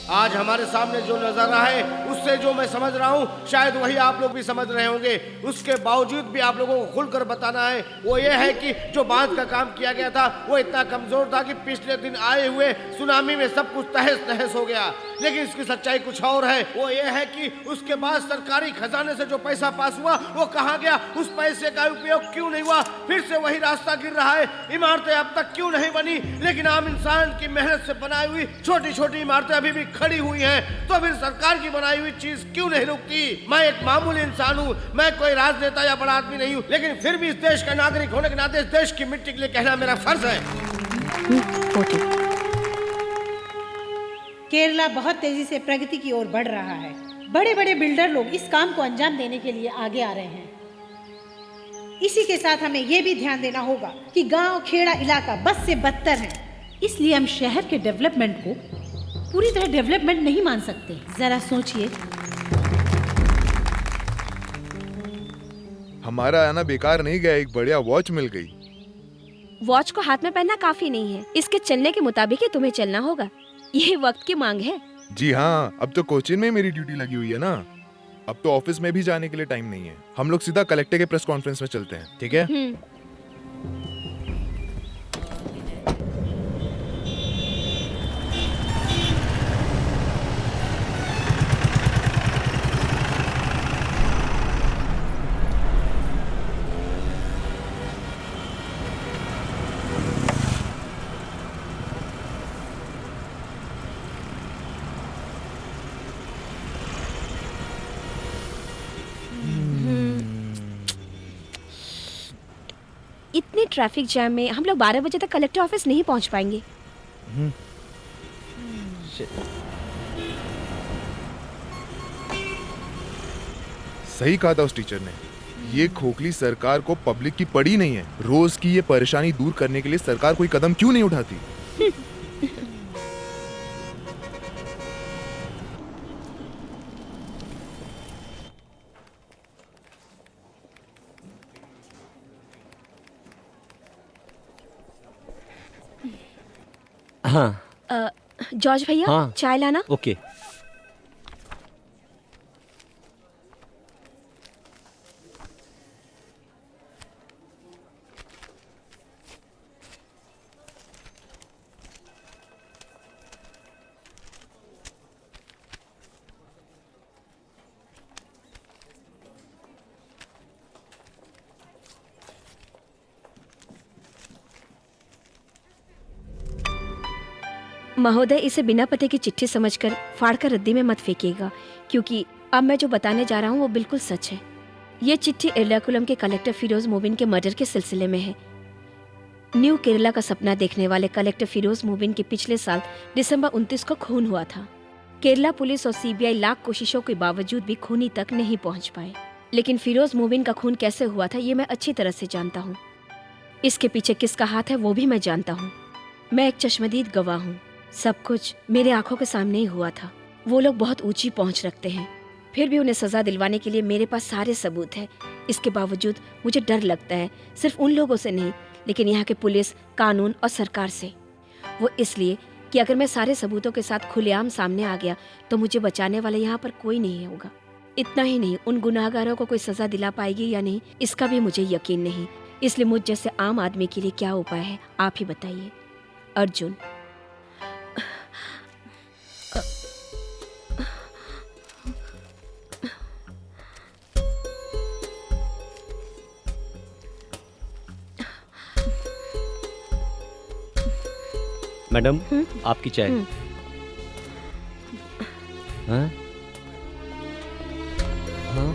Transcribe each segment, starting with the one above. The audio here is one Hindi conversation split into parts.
आज हमारे सामने जो नजारा है उससे जो मैं समझ रहा हूँ शायद वही आप लोग भी समझ रहे होंगे। उसके बावजूद भी आप लोगों को खुलकर बताना है वो ये है कि जो बांध का काम किया गया था वो इतना कमजोर था कि पिछले दिन आए हुए सुनामी में सब कुछ तहस नहस हो गया। लेकिन इसकी सच्चाई कुछ और है, वो ये है कि उसके बाद सरकारी खजाने से जो पैसा पास हुआ वो कहाँ गया, उस पैसे का उपयोग क्यों नहीं हुआ, फिर से वही रास्ता गिर रहा है, इमारतें अब तक क्यों नहीं बनी, लेकिन आम इंसान की मेहनत से बनाई हुई छोटी छोटी इमारतें अभी भी खड़ी हुई हैं, तो फिर सरकार की बनाई हुई चीज क्यों नहीं रुकती। मैं एक मामूली इंसान हूँ, मैं कोई राजनेता या बड़ा आदमी नहीं हूँ, लेकिन फिर भी इस देश का नागरिक होने के नाते इस देश की मिट्टी के लिए कहना मेरा फर्ज है। केरला बहुत तेजी से प्रगति की ओर बढ़ रहा है। बड़े बड़े बिल्डर लोग इस काम को अंजाम देने के लिए आगे आ रहे हैं। इसी के साथ हमें यह भी ध्यान देना होगा कि गांव खेड़ा इलाका बस से बदतर है, इसलिए हम शहर के डेवलपमेंट को पूरी तरह डेवलपमेंट नहीं मान सकते। जरा सोचिए। हमारा आना बेकार नहीं गया, एक बढ़िया वॉच मिल गई। वॉच को हाथ में पहनना काफी नहीं है, इसके चलने के मुताबिक ही तुम्हें चलना होगा। ये वक्त की मांग है। जी हाँ, अब तो कोचिन में मेरी ड्यूटी लगी हुई है ना, अब तो ऑफिस में भी जाने के लिए टाइम नहीं है। हम लोग सीधा कलेक्टर के प्रेस कॉन्फ्रेंस में चलते हैं, ठीक है? इतने ट्रैफिक जैम में हम लोग 12 बजे तक कलेक्टर ऑफिस नहीं पहुंच पाएंगे। सही कहा था उस टीचर ने, ये खोखली सरकार को पब्लिक की पड़ी नहीं है। रोज की ये परेशानी दूर करने के लिए सरकार कोई कदम क्यों नहीं उठाती? हाँ जॉर्ज भैया, हाँ। चाय लाना। ओके। महोदय, इसे बिना पते की चिट्ठी समझकर फाड़कर रद्दी में मत फेंकिएगा, क्योंकि अब मैं जो बताने जा रहा हूँ वो बिल्कुल सच है। ये चिट्ठी एर्नाकुलम के कलेक्टर फिरोज मोबिन के मर्डर के सिलसिले में है। न्यू केरला का सपना देखने वाले कलेक्टर फिरोज मोबिन के पिछले साल दिसंबर 29 को खून हुआ था। केरला पुलिस और सीबीआई लाख कोशिशों के बावजूद भी खूनी तक नहीं पहुंच पाए, लेकिन फिरोज मोबिन का खून कैसे हुआ था ये मैं अच्छी तरह से जानता हूँ। इसके पीछे किसका हाथ है वो भी मैं जानता हूँ। मैं एक चश्मदीद गवाह हूँ। सब कुछ मेरे आंखों के सामने ही हुआ था। वो लोग बहुत ऊंची पहुंच रखते हैं, फिर भी उन्हें सजा दिलवाने के लिए मेरे पास सारे सबूत हैं। इसके बावजूद मुझे डर लगता है, सिर्फ उन लोगों से नहीं, लेकिन यहाँ के पुलिस, कानून और सरकार से। वो इसलिए कि अगर मैं सारे सबूतों के साथ खुलेआम सामने आ गया तो मुझे बचाने वाला यहाँ पर कोई नहीं होगा। इतना ही नहीं, उन गुनाहगारों को कोई सजा दिला पाएगी या नहीं इसका भी मुझे यकीन नहीं। इसलिए मुझ जैसे आम आदमी के लिए क्या उपाय है आप ही बताइए। अर्जुन। मैडम, आपकी चाय। हाँ? हाँ?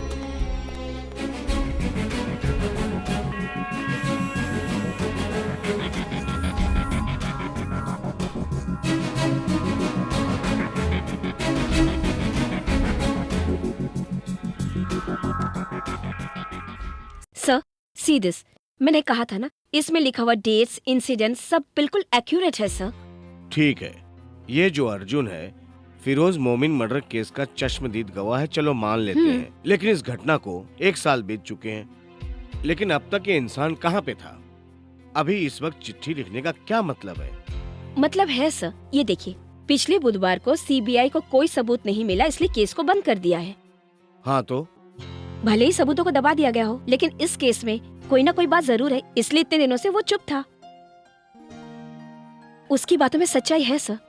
Sir, see this. मैंने कहा था ना, इसमें लिखा हुआ डेट्स, इंसिडेंट सब बिल्कुल एक्यूरेट है सर। ठीक है, ये जो अर्जुन है फिरोज मोमिन मर्डर केस का चश्मदीद गवाह है, चलो मान लेते हैं। लेकिन इस घटना को 1 साल बीत चुके हैं, लेकिन अब तक ये इंसान कहाँ पे था? अभी इस वक्त चिट्ठी लिखने का क्या मतलब है? मतलब है सर, ये देखिए, पिछले बुधवार को सीबीआई को कोई सबूत नहीं मिला, इसलिए केस को बंद कर दिया है। हाँ तो भले ही सबूतों को दबा दिया गया हो, लेकिन इस केस में कोई ना कोई बात जरूर है, इसलिए इतने दिनों से वो चुप था। उसकी बातों में सच्चाई है सर।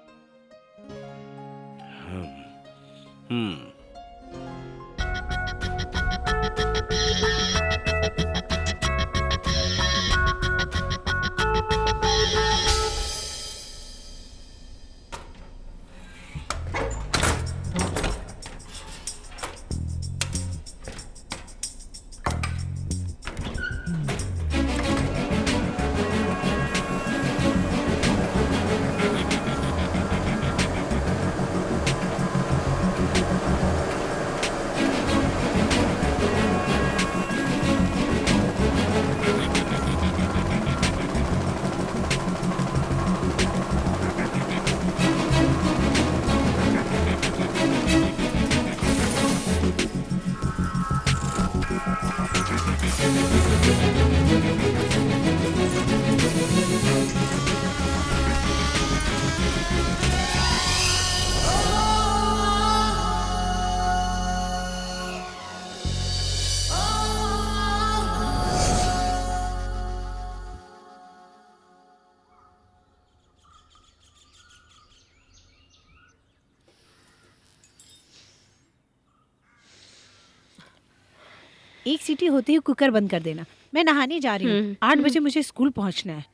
एक सीटी होते ही कुकर बंद कर देना। मैं नहाने जा रही हूँ। 8 बजे मुझे स्कूल पहुँचना है।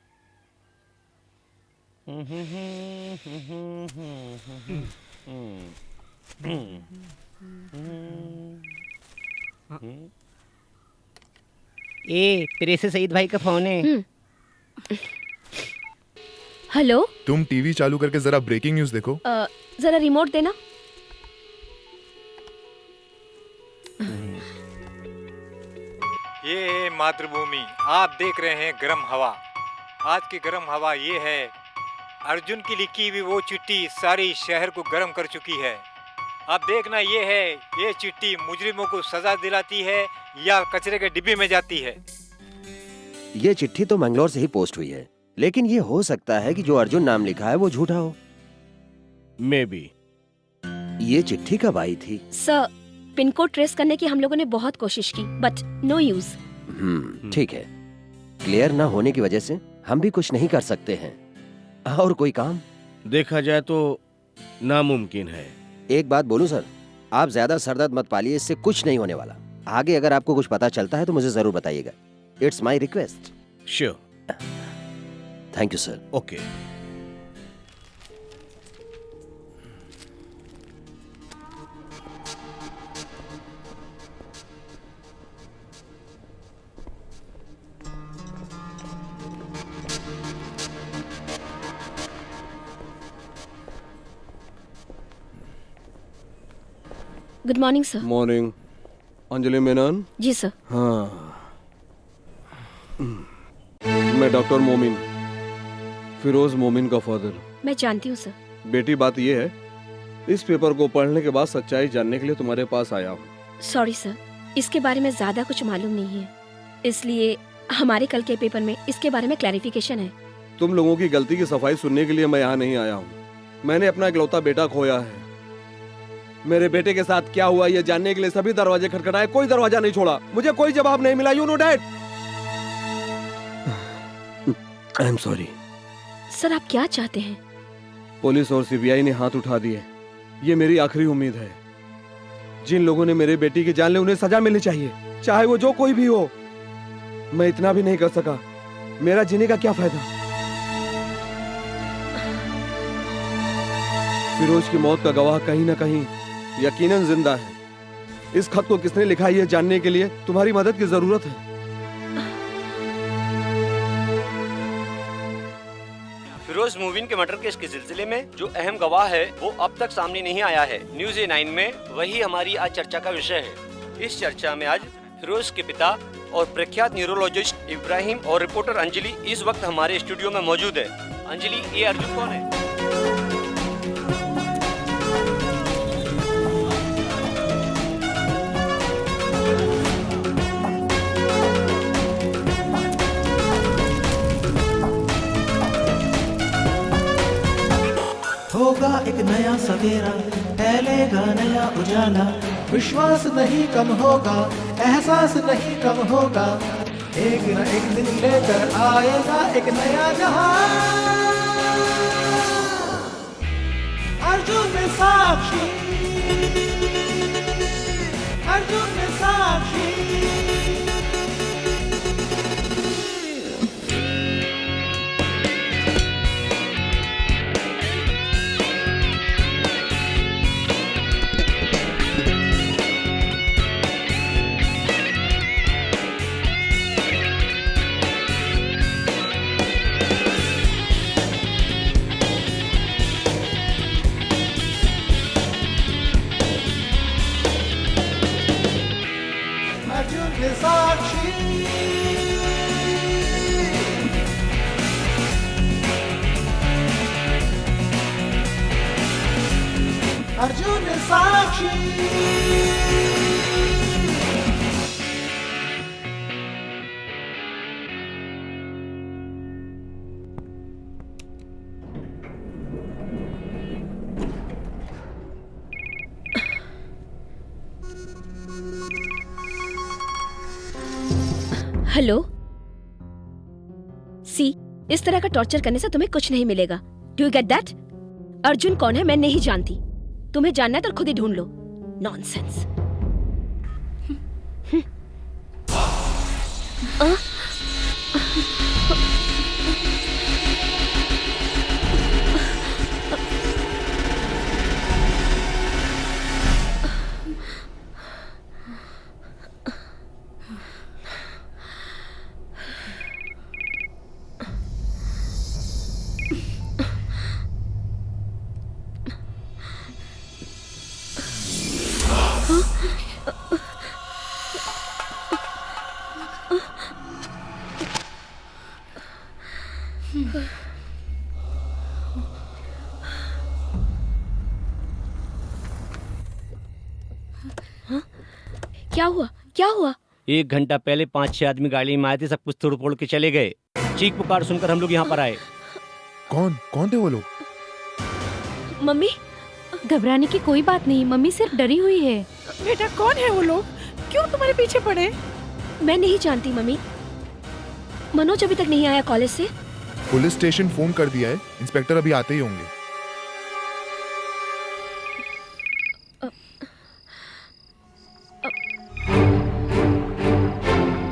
फिर से सईद भाई का फोन है। हेलो, तुम टीवी चालू करके जरा ब्रेकिंग न्यूज देखो। जरा रिमोट देना। ये है मातृभूमि, आप देख रहे हैं गर्म हवा। आज की गर्म हवा ये है, अर्जुन की लिखी हुई वो चिट्ठी सारी शहर को गर्म कर चुकी है। अब देखना ये है, ये चिट्ठी मुजरिमों को सजा दिलाती है या कचरे के डिब्बे में जाती है। ये चिट्ठी तो मंगलौर से ही पोस्ट हुई है, लेकिन ये हो सकता है कि जो अर्जुन नाम लिखा है वो झूठा हो। May be. ये चिट्ठी कब आई थी? सर, पिन कोड ट्रेस करने की हम लोगों ने बहुत कोशिश की, बट नो यूज। ठीक है। क्लियर ना होने की वजह से हम भी कुछ नहीं कर सकते हैं। और कोई काम देखा जाए तो नामुमकिन है। एक बात बोलूं सर, आप ज्यादा सरदर्द मत पालिए, इससे कुछ नहीं होने वाला। आगे अगर आपको कुछ पता चलता है तो मुझे जरूर बताइएगा। It's my request. Sure. Thank you sir. Okay. Good morning sir. Morning. Anjali Menon? जी सर। हाँ, मैं डॉक्टर मोमिन, फिरोज मोमिन का फादर। मैं जानती हूँ सर। बेटी, बात ये है, इस पेपर को पढ़ने के बाद सच्चाई जानने के लिए तुम्हारे पास आया हूँ। सॉरी सर, इसके बारे में ज्यादा कुछ मालूम नहीं है, इसलिए हमारे कल के पेपर में इसके बारे में क्लैरिफिकेशन है। तुम लोगों की गलती की सफाई सुनने के लिए मैं यहाँ नहीं आया हूँ। मैंने अपना इकलौता बेटा खोया है। मेरे बेटे के साथ क्या हुआ ये जानने के लिए सभी दरवाजे खटखटाए, कोई दरवाजा नहीं छोड़ा। मुझे कोई जवाब नहीं मिला। You know dad. I am sorry. Sir, आप क्या चाहते हैं? पुलिस और सीबीआई ने हाथ उठा दिए। ये मेरी आखिरी उम्मीद है। जिन लोगों ने मेरे बेटी की जान ली उन्हें सजा मिलनी चाहिए, चाहे वो जो कोई भी हो। मैं इतना भी नहीं कर सका, मेरा जीने का क्या फायदा? फिरोज की मौत का गवाह कहीं ना कहीं यकीनन जिंदा है। इस खत को किसने लिखा है ये जानने के लिए तुम्हारी मदद की जरूरत है। फिरोज मोमिन के मर्डर केस के सिलसिले में जो अहम गवाह है वो अब तक सामने नहीं आया है। न्यूज़ A9 में वही हमारी आज चर्चा का विषय है। इस चर्चा में आज फिरोज के पिता और प्रख्यात न्यूरोलॉजिस्ट इब्राहिम और रिपोर्टर अंजलि इस वक्त हमारे स्टूडियो में मौजूद है। अंजलि, ये अर्जुन कौन है? होगा एक नया सवेरा, फैलेगा नया उजाला, विश्वास नहीं कम होगा, एहसास नहीं कम होगा, एक न एक दिन लेकर आएगा एक नया जहां। अर्जुन में साक्षी, अर्जुन में साक्षी। अर्जुन साक्षी। हेलो सी, इस तरह का टॉर्चर करने से तुम्हें कुछ नहीं मिलेगा। Do you get that? Arjun कौन है मैं नहीं जानती, तुम्हें जानना है तो खुद ही ढूंढ लो। नॉनसेंस। क्या हुआ? क्या हुआ? 1 घंटा पहले 5-6 आदमी गाड़ी में आए थे, सब कुछ तोड़ फोड़ के चले गए। चीख पुकार सुनकर हम लोग यहाँ पर आए। कौन कौन थे वो लोग? मम्मी, घबराने की कोई बात नहीं, मम्मी सिर्फ डरी हुई है। बेटा कौन है वो लोग? क्यों तुम्हारे पीछे पड़े? मैं नहीं जानती मम्मी। मनोज अभी तक नहीं आया कॉलेज से। पुलिस स्टेशन फोन कर दिया है, इंस्पेक्टर अभी आते ही होंगे।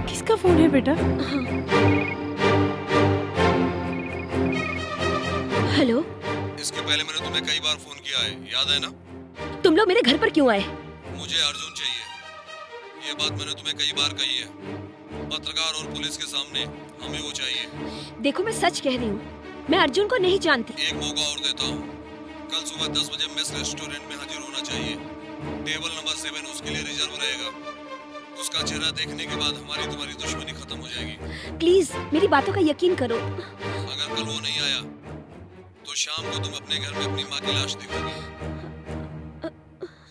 किसका फोन है बेटा? हेलो, इसके पहले मैंने तुम्हें कई बार फोन किया है, याद है ना? तुम लोग मेरे घर पर क्यों आए? मुझे अर्जुन चाहिए, ये बात मैंने तुम्हें कई बार कही है। पत्रकार और पुलिस के सामने हमें वो चाहिए। देखो मैं सच कह रही हूँ, मैं अर्जुन को नहीं जानती। एक मौका और देता हूँ, कल सुबह 10 बजे मेस रेस्टोरेंट में हाजिर होना चाहिए। टेबल नंबर 7 उसके लिए रिजर्व रहेगा। उसका चेहरा देखने के बाद हमारी तुम्हारी दुश्मनी खत्म हो जाएगी। प्लीज मेरी बातों का यकीन करो। अगर कल वो नहीं आया तो शाम को तुम अपने घर में अपनी माँ की लाश देखोगी।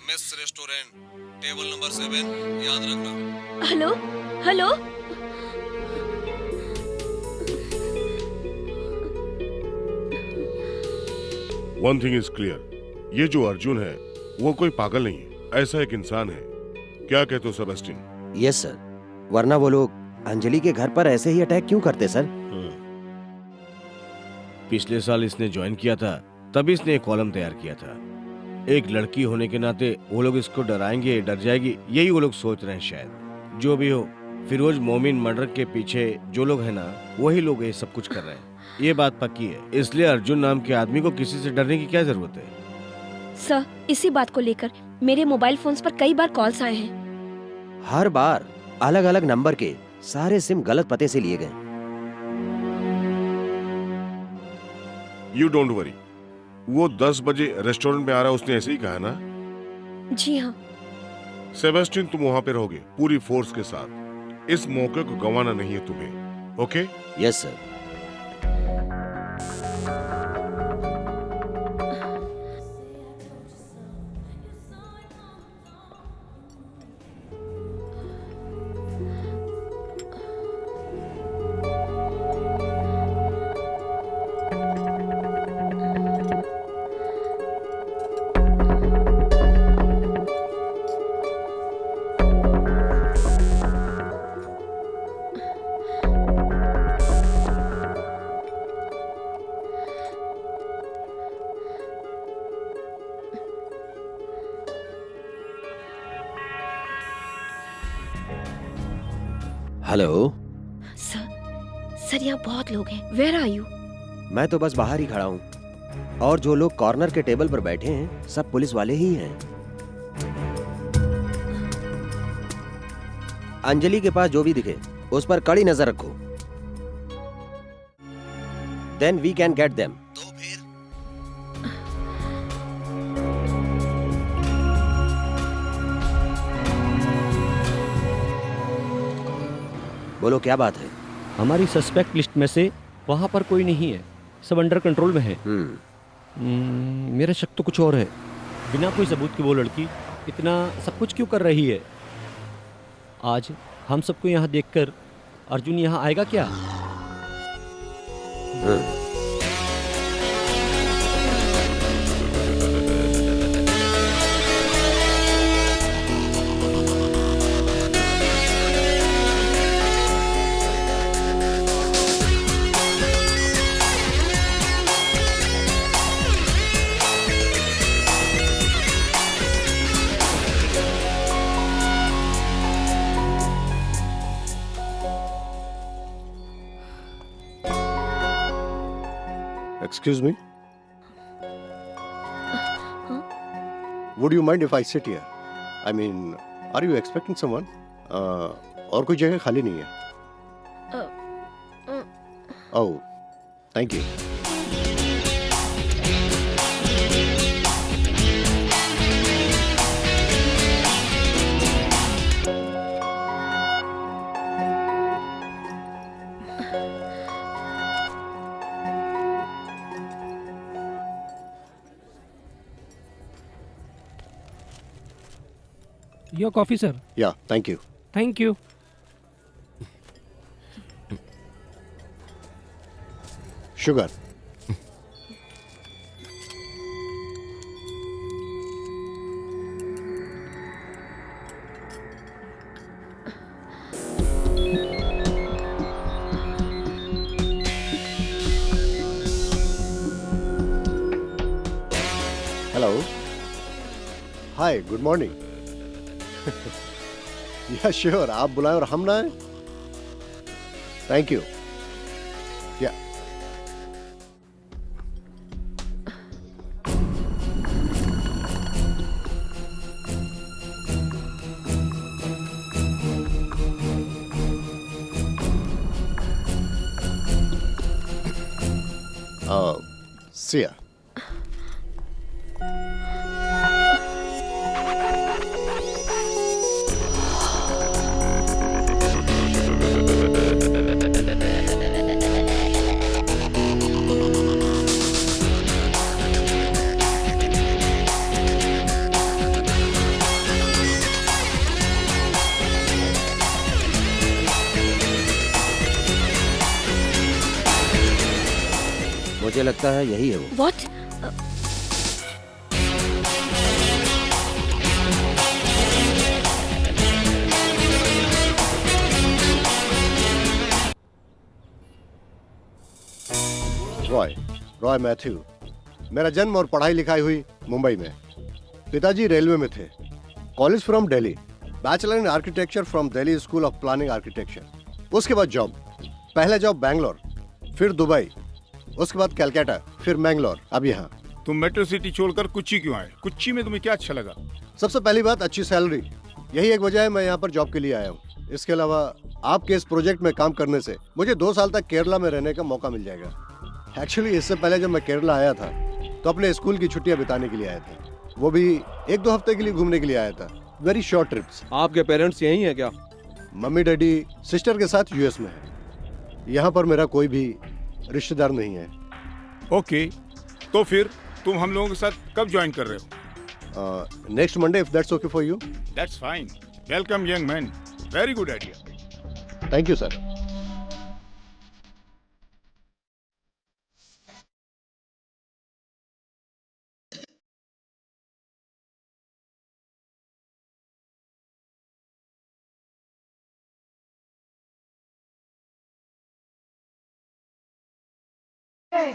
मेस रेस्टोरेंट, टेबल नंबर 7, याद रखना। Hello hello, one thing is clear, ये जो अर्जुन है वो कोई पागल नहीं है, ऐसा एक इंसान है। क्या कहते हो सेबेस्टियन? यस सर, वरना वो लोग अंजलि के घर पर ऐसे ही अटैक क्यों करते सर? पिछले साल इसने ज्वाइन किया था, तभी इसने एक कॉलम तैयार किया था। एक लड़की होने के नाते वो लोग इसको डराएंगे, डर जाएगी, यही वो लोग सोच रहे हैं शायद। जो भी हो, फिरोज मोमिन मर्डर के पीछे जो लोग हैं ना, वही लोग ये सब कुछ कर रहे हैं, ये बात पक्की है। इसलिए अर्जुन नाम के आदमी को किसी से डरने की क्या जरूरत है? सर, इसी बात को लेकर मेरे मोबाइल फोन्स पर कई बार कॉल्स आए हैं। हर बार अलग अलग नंबर के सारे सिम गलत पते से लिए गए। यू डोंट वरी, वो 10 बजे रेस्टोरेंट में आ रहा है, उसने ऐसे ही कहा ना? जी हाँ। सेबेस्टियन, तुम वहाँ पे रहोगे पूरी फोर्स के साथ। इस मौके को गंवाना नहीं है तुम्हें, okay? Yes sir. Hello. Sir यहाँ बहुत लोग हैं। Where are you? मैं तो बस बाहर ही खड़ा हूँ और जो लोग कॉर्नर के टेबल पर बैठे हैं सब पुलिस वाले ही हैं। अंजलि के पास जो भी दिखे उस पर कड़ी नजर रखो। Then we can get them. तो फिर बोलो क्या बात है? हमारी सस्पेक्ट लिस्ट में से वहाँ पर कोई नहीं है, सब अंडर कंट्रोल में है। मेरा शक तो कुछ और है। बिना कोई सबूत के वो लड़की इतना सब कुछ क्यों कर रही है? आज हम सबको यहाँ देखकर अर्जुन यहाँ आएगा क्या? Excuse me? Would you mind if I sit here? I mean, are you expecting someone? और कोई जगह खाली नहीं है। Oh, thank you. Your coffee, sir. Yeah, thank you. Thank you. Sugar. Hello. Hi, good morning. या श्योर, आप बुलाएं और हम ना आए। Thank you. या सिया। मुझे लगता है यही है वो। What? रॉय मैथ्यू। मेरा जन्म और पढ़ाई लिखाई हुई मुंबई में। पिताजी रेलवे में थे। College from Delhi, bachelor in architecture from Delhi school of planning architecture. उसके बाद जॉब, पहला जॉब बैंगलोर, फिर दुबई, उसके बाद कलकत्ता, फिर मैंगलोर, अब यहाँ। तुम मेट्रो सिटी छोड़कर कुच्ची क्यों आए? कुच्ची में तुम्हें क्या अच्छा लगा? सबसे पहली बात अच्छी सैलरी, यही एक वजह है मैं यहाँ पर जॉब के लिए आया हूँ। इसके अलावा आपके इस प्रोजेक्ट में काम करने से मुझे 2 साल तक केरला में रहने का मौका मिल जाएगा। एक्चुअली इससे पहले जब मैं केरला आया था तो अपने स्कूल की छुट्टियां बिताने के लिए आया था, वो भी 1-2 हफ्ते के लिए घूमने के लिए आया था। Very short trips. आपके पेरेंट्स यहीं हैं क्या? मम्मी डैडी सिस्टर के साथ यूएस में है। यहाँ पर मेरा कोई भी रिश्तेदार नहीं है। ओके, तो फिर तुम हम लोगों के साथ कब ज्वाइन कर रहे हो? Next Monday, if that's okay for you. That's fine. Welcome young man, very good idea. Thank you sir.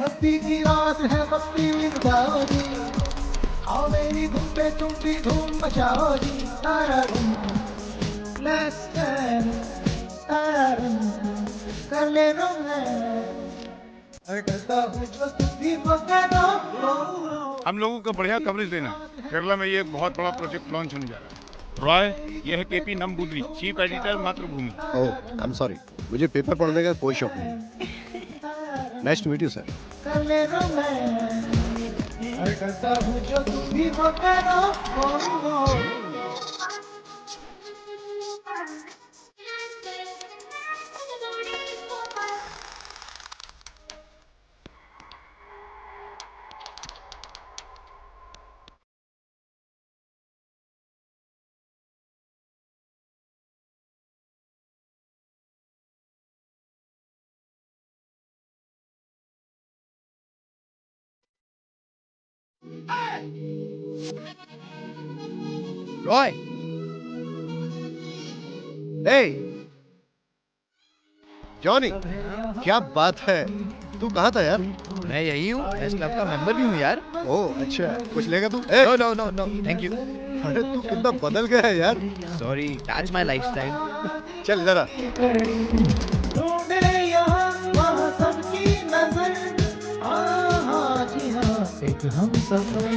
हस्ती की रात है मस्ती मिटाओ जी, आओ मेरी धुन पे तुम भी धूम मचाओ जी। तारा धूम, let's dance, कर ले करता हूँ जो तुम भी पकड़ो। हम लोगों को बढ़िया कवरेज देना। केरला में ये बहुत बड़ा प्रोजेक्ट लॉन्च होने जा रहा है। रॉय, यह है KP Namboodiri, chief editor Mathrubhumi. Oh, I am sorry, मुझे पेपर पढ़ने का कोई शौक नहीं। Nice to meet you sir. कर ले करता हूँ जो तुम भी पकड़ो। रॉय, जॉनी, क्या बात है? तू कहाँ था यार? मैं यही हूँ, इस क्लब का मेंबर भी हूँ यार। ओह अच्छा, कुछ लेगा तू? No no no no, thank you. अरे तू कितना बदल गया है यार। Sorry, that's my lifestyle. चल इधर आ। ढूंढे यहाँ वहाँ सबकी नजर, हाँ जी हाँ, एक हम सफर।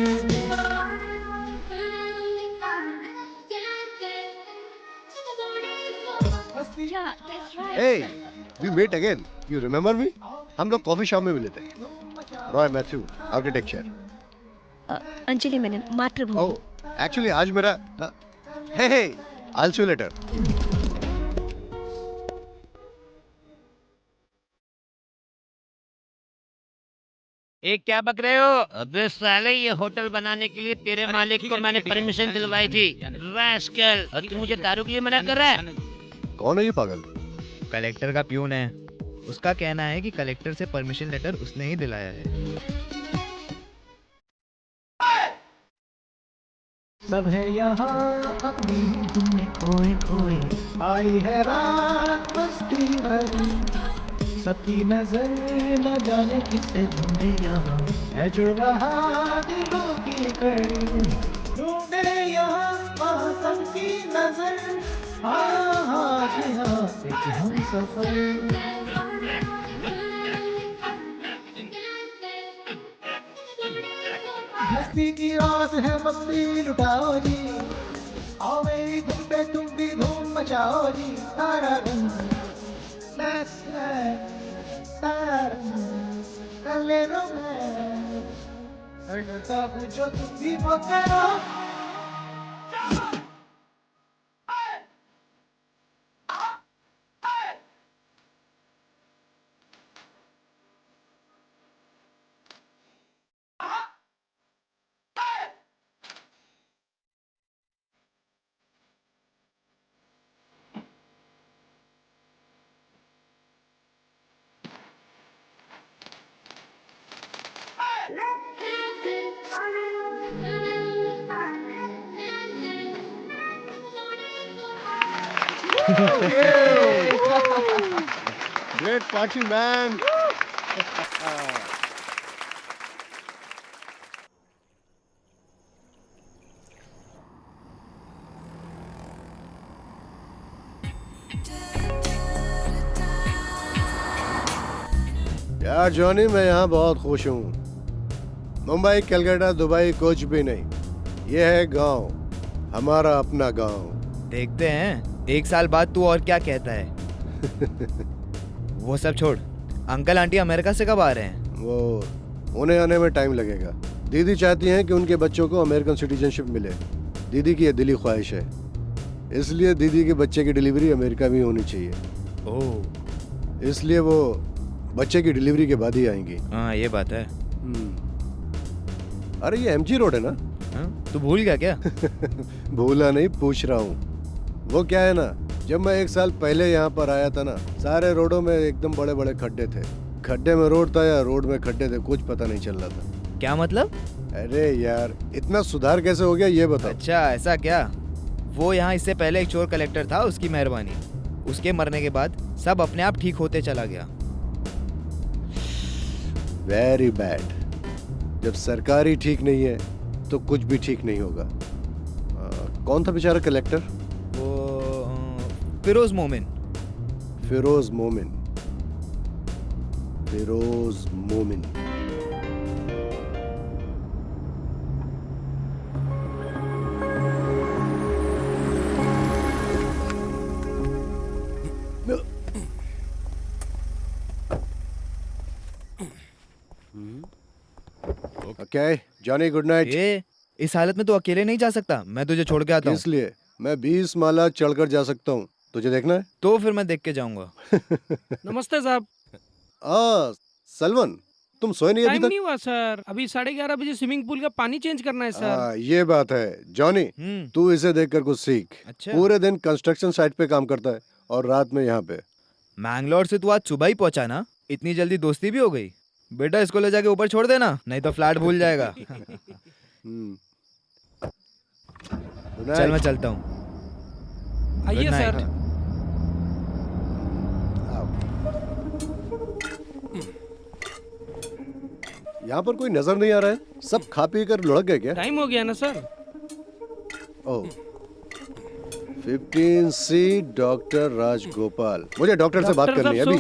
Hey, we meet again. You remember me? हम लोग कॉफी शॉप में मिले थे। Roy Mathew, architecture. Anjali Menon, Mathrubhumi. Oh, actually आज मेरा हे, I'll see you later. एक क्या बक रहे हो? अबे साले, ये होटल बनाने के लिए तेरे मालिक को मैंने परमिशन दिलवाई थी। रास्कल, और तू मुझे दारू के लिए मना कर रहा है? कौन है ये पागल? कलेक्टर का प्यून है। उसका कहना है कि कलेक्टर से परमिशन लेटर उसने ही दिलाया है। सब है यहाँ अपनी धुन में खोए खोए, आई है रात मस्ती भरी, सबकी नजर न जाने किसे ढूंढे यहाँ, है जुड़ रहा दिलों की कड़ी। ढूंढे यहाँ वहाँ सबकी नजर, हाँ हाँ जी हाँ, एक हम सफर। मस्ती की रात है, मस्ती लुटाओ जी, आओ मेरी धुन पे तुम भी धूम मचाओ जी। तारा रंग, let's dance, तारा रंग, कर ले रोमांस, करता हूँ जो तुम भी वो करो। Great party, man. यार जॉनी, मैं यहाँ बहुत खुश हूँ। मुंबई, कलकत्ता, दुबई कुछ भी नहीं। ये है गांव, हमारा अपना गांव। देखते हैं एक साल बाद तू और क्या कहता है। वो सब छोड़, अंकल आंटी अमेरिका से कब आ रहे हैं? वो उन्हें आने में टाइम लगेगा। दीदी चाहती हैं कि उनके बच्चों को अमेरिकन सिटीजनशिप मिले। दीदी की ये दिली ख्वाहिश है, इसलिए दीदी के बच्चे की डिलीवरी अमेरिका में होनी चाहिए। ओह, इसलिए वो बच्चे की डिलीवरी के बाद ही आएंगी। हाँ ये बात है। अरे ये एमजी रोड है ना? तू भूल गया क्या? भूला नहीं, पूछ रहा हूँ। वो क्या है ना, जब मैं 1 साल पहले यहाँ पर आया था ना, सारे रोडों में एकदम बड़े बड़े खड्डे थे। खड्डे में रोड था या रोड में खड्डे थे, कुछ पता नहीं चल रहा था। क्या मतलब? अरे यार, इतना सुधार कैसे हो गया ये बताओ। अच्छा ऐसा क्या? वो यहाँ इससे पहले एक चोर कलेक्टर था, उसकी मेहरबानी। उसके मरने के बाद सब अपने आप ठीक होते चला गया। Very bad. जब सरकार ही ठीक नहीं है तो कुछ भी ठीक नहीं होगा। कौन था बेचारा कलेक्टर? वो फिरोज मोमिन। फिरोज मोमिन। फिरोज मोमिन। Okay Johnny, good night. इस हालत में तो अकेले नहीं जा सकता, मैं तुझे छोड़ के आता हूँ। इसलिए मैं 20 माला चढ़कर जा सकता हूँ, तुझे देखना है? तो फिर मैं देख के जाऊंगा। नमस्ते साहब। सलवन, तुम सोए नहीं अभी टाइम तक? नहीं हुआ सर, अभी 11:30 बजे स्विमिंग पूल का पानी चेंज करना है सर। ये बात है जॉनी, तू इसे देखकर कुछ सीख। अच्छा। पूरे दिन कंस्ट्रक्शन साइट पे काम करता है और रात में यहाँ पे। मैंगलोर से तू आज सुबह ही पहुंचा ना, इतनी जल्दी दोस्ती भी हो गई। बेटा इसको ले जाके ऊपर छोड़ देना, नहीं तो फ्लैट भूल जाएगा। चल मैं चलता हूँ। आइए सर। यहाँ पर कोई नजर नहीं आ रहा है, सब खा पी कर लुढ़क गए क्या? टाइम हो गया ना सर। ओह 15C डॉक्टर राजगोपाल, मुझे डॉक्टर से बात करनी है अभी।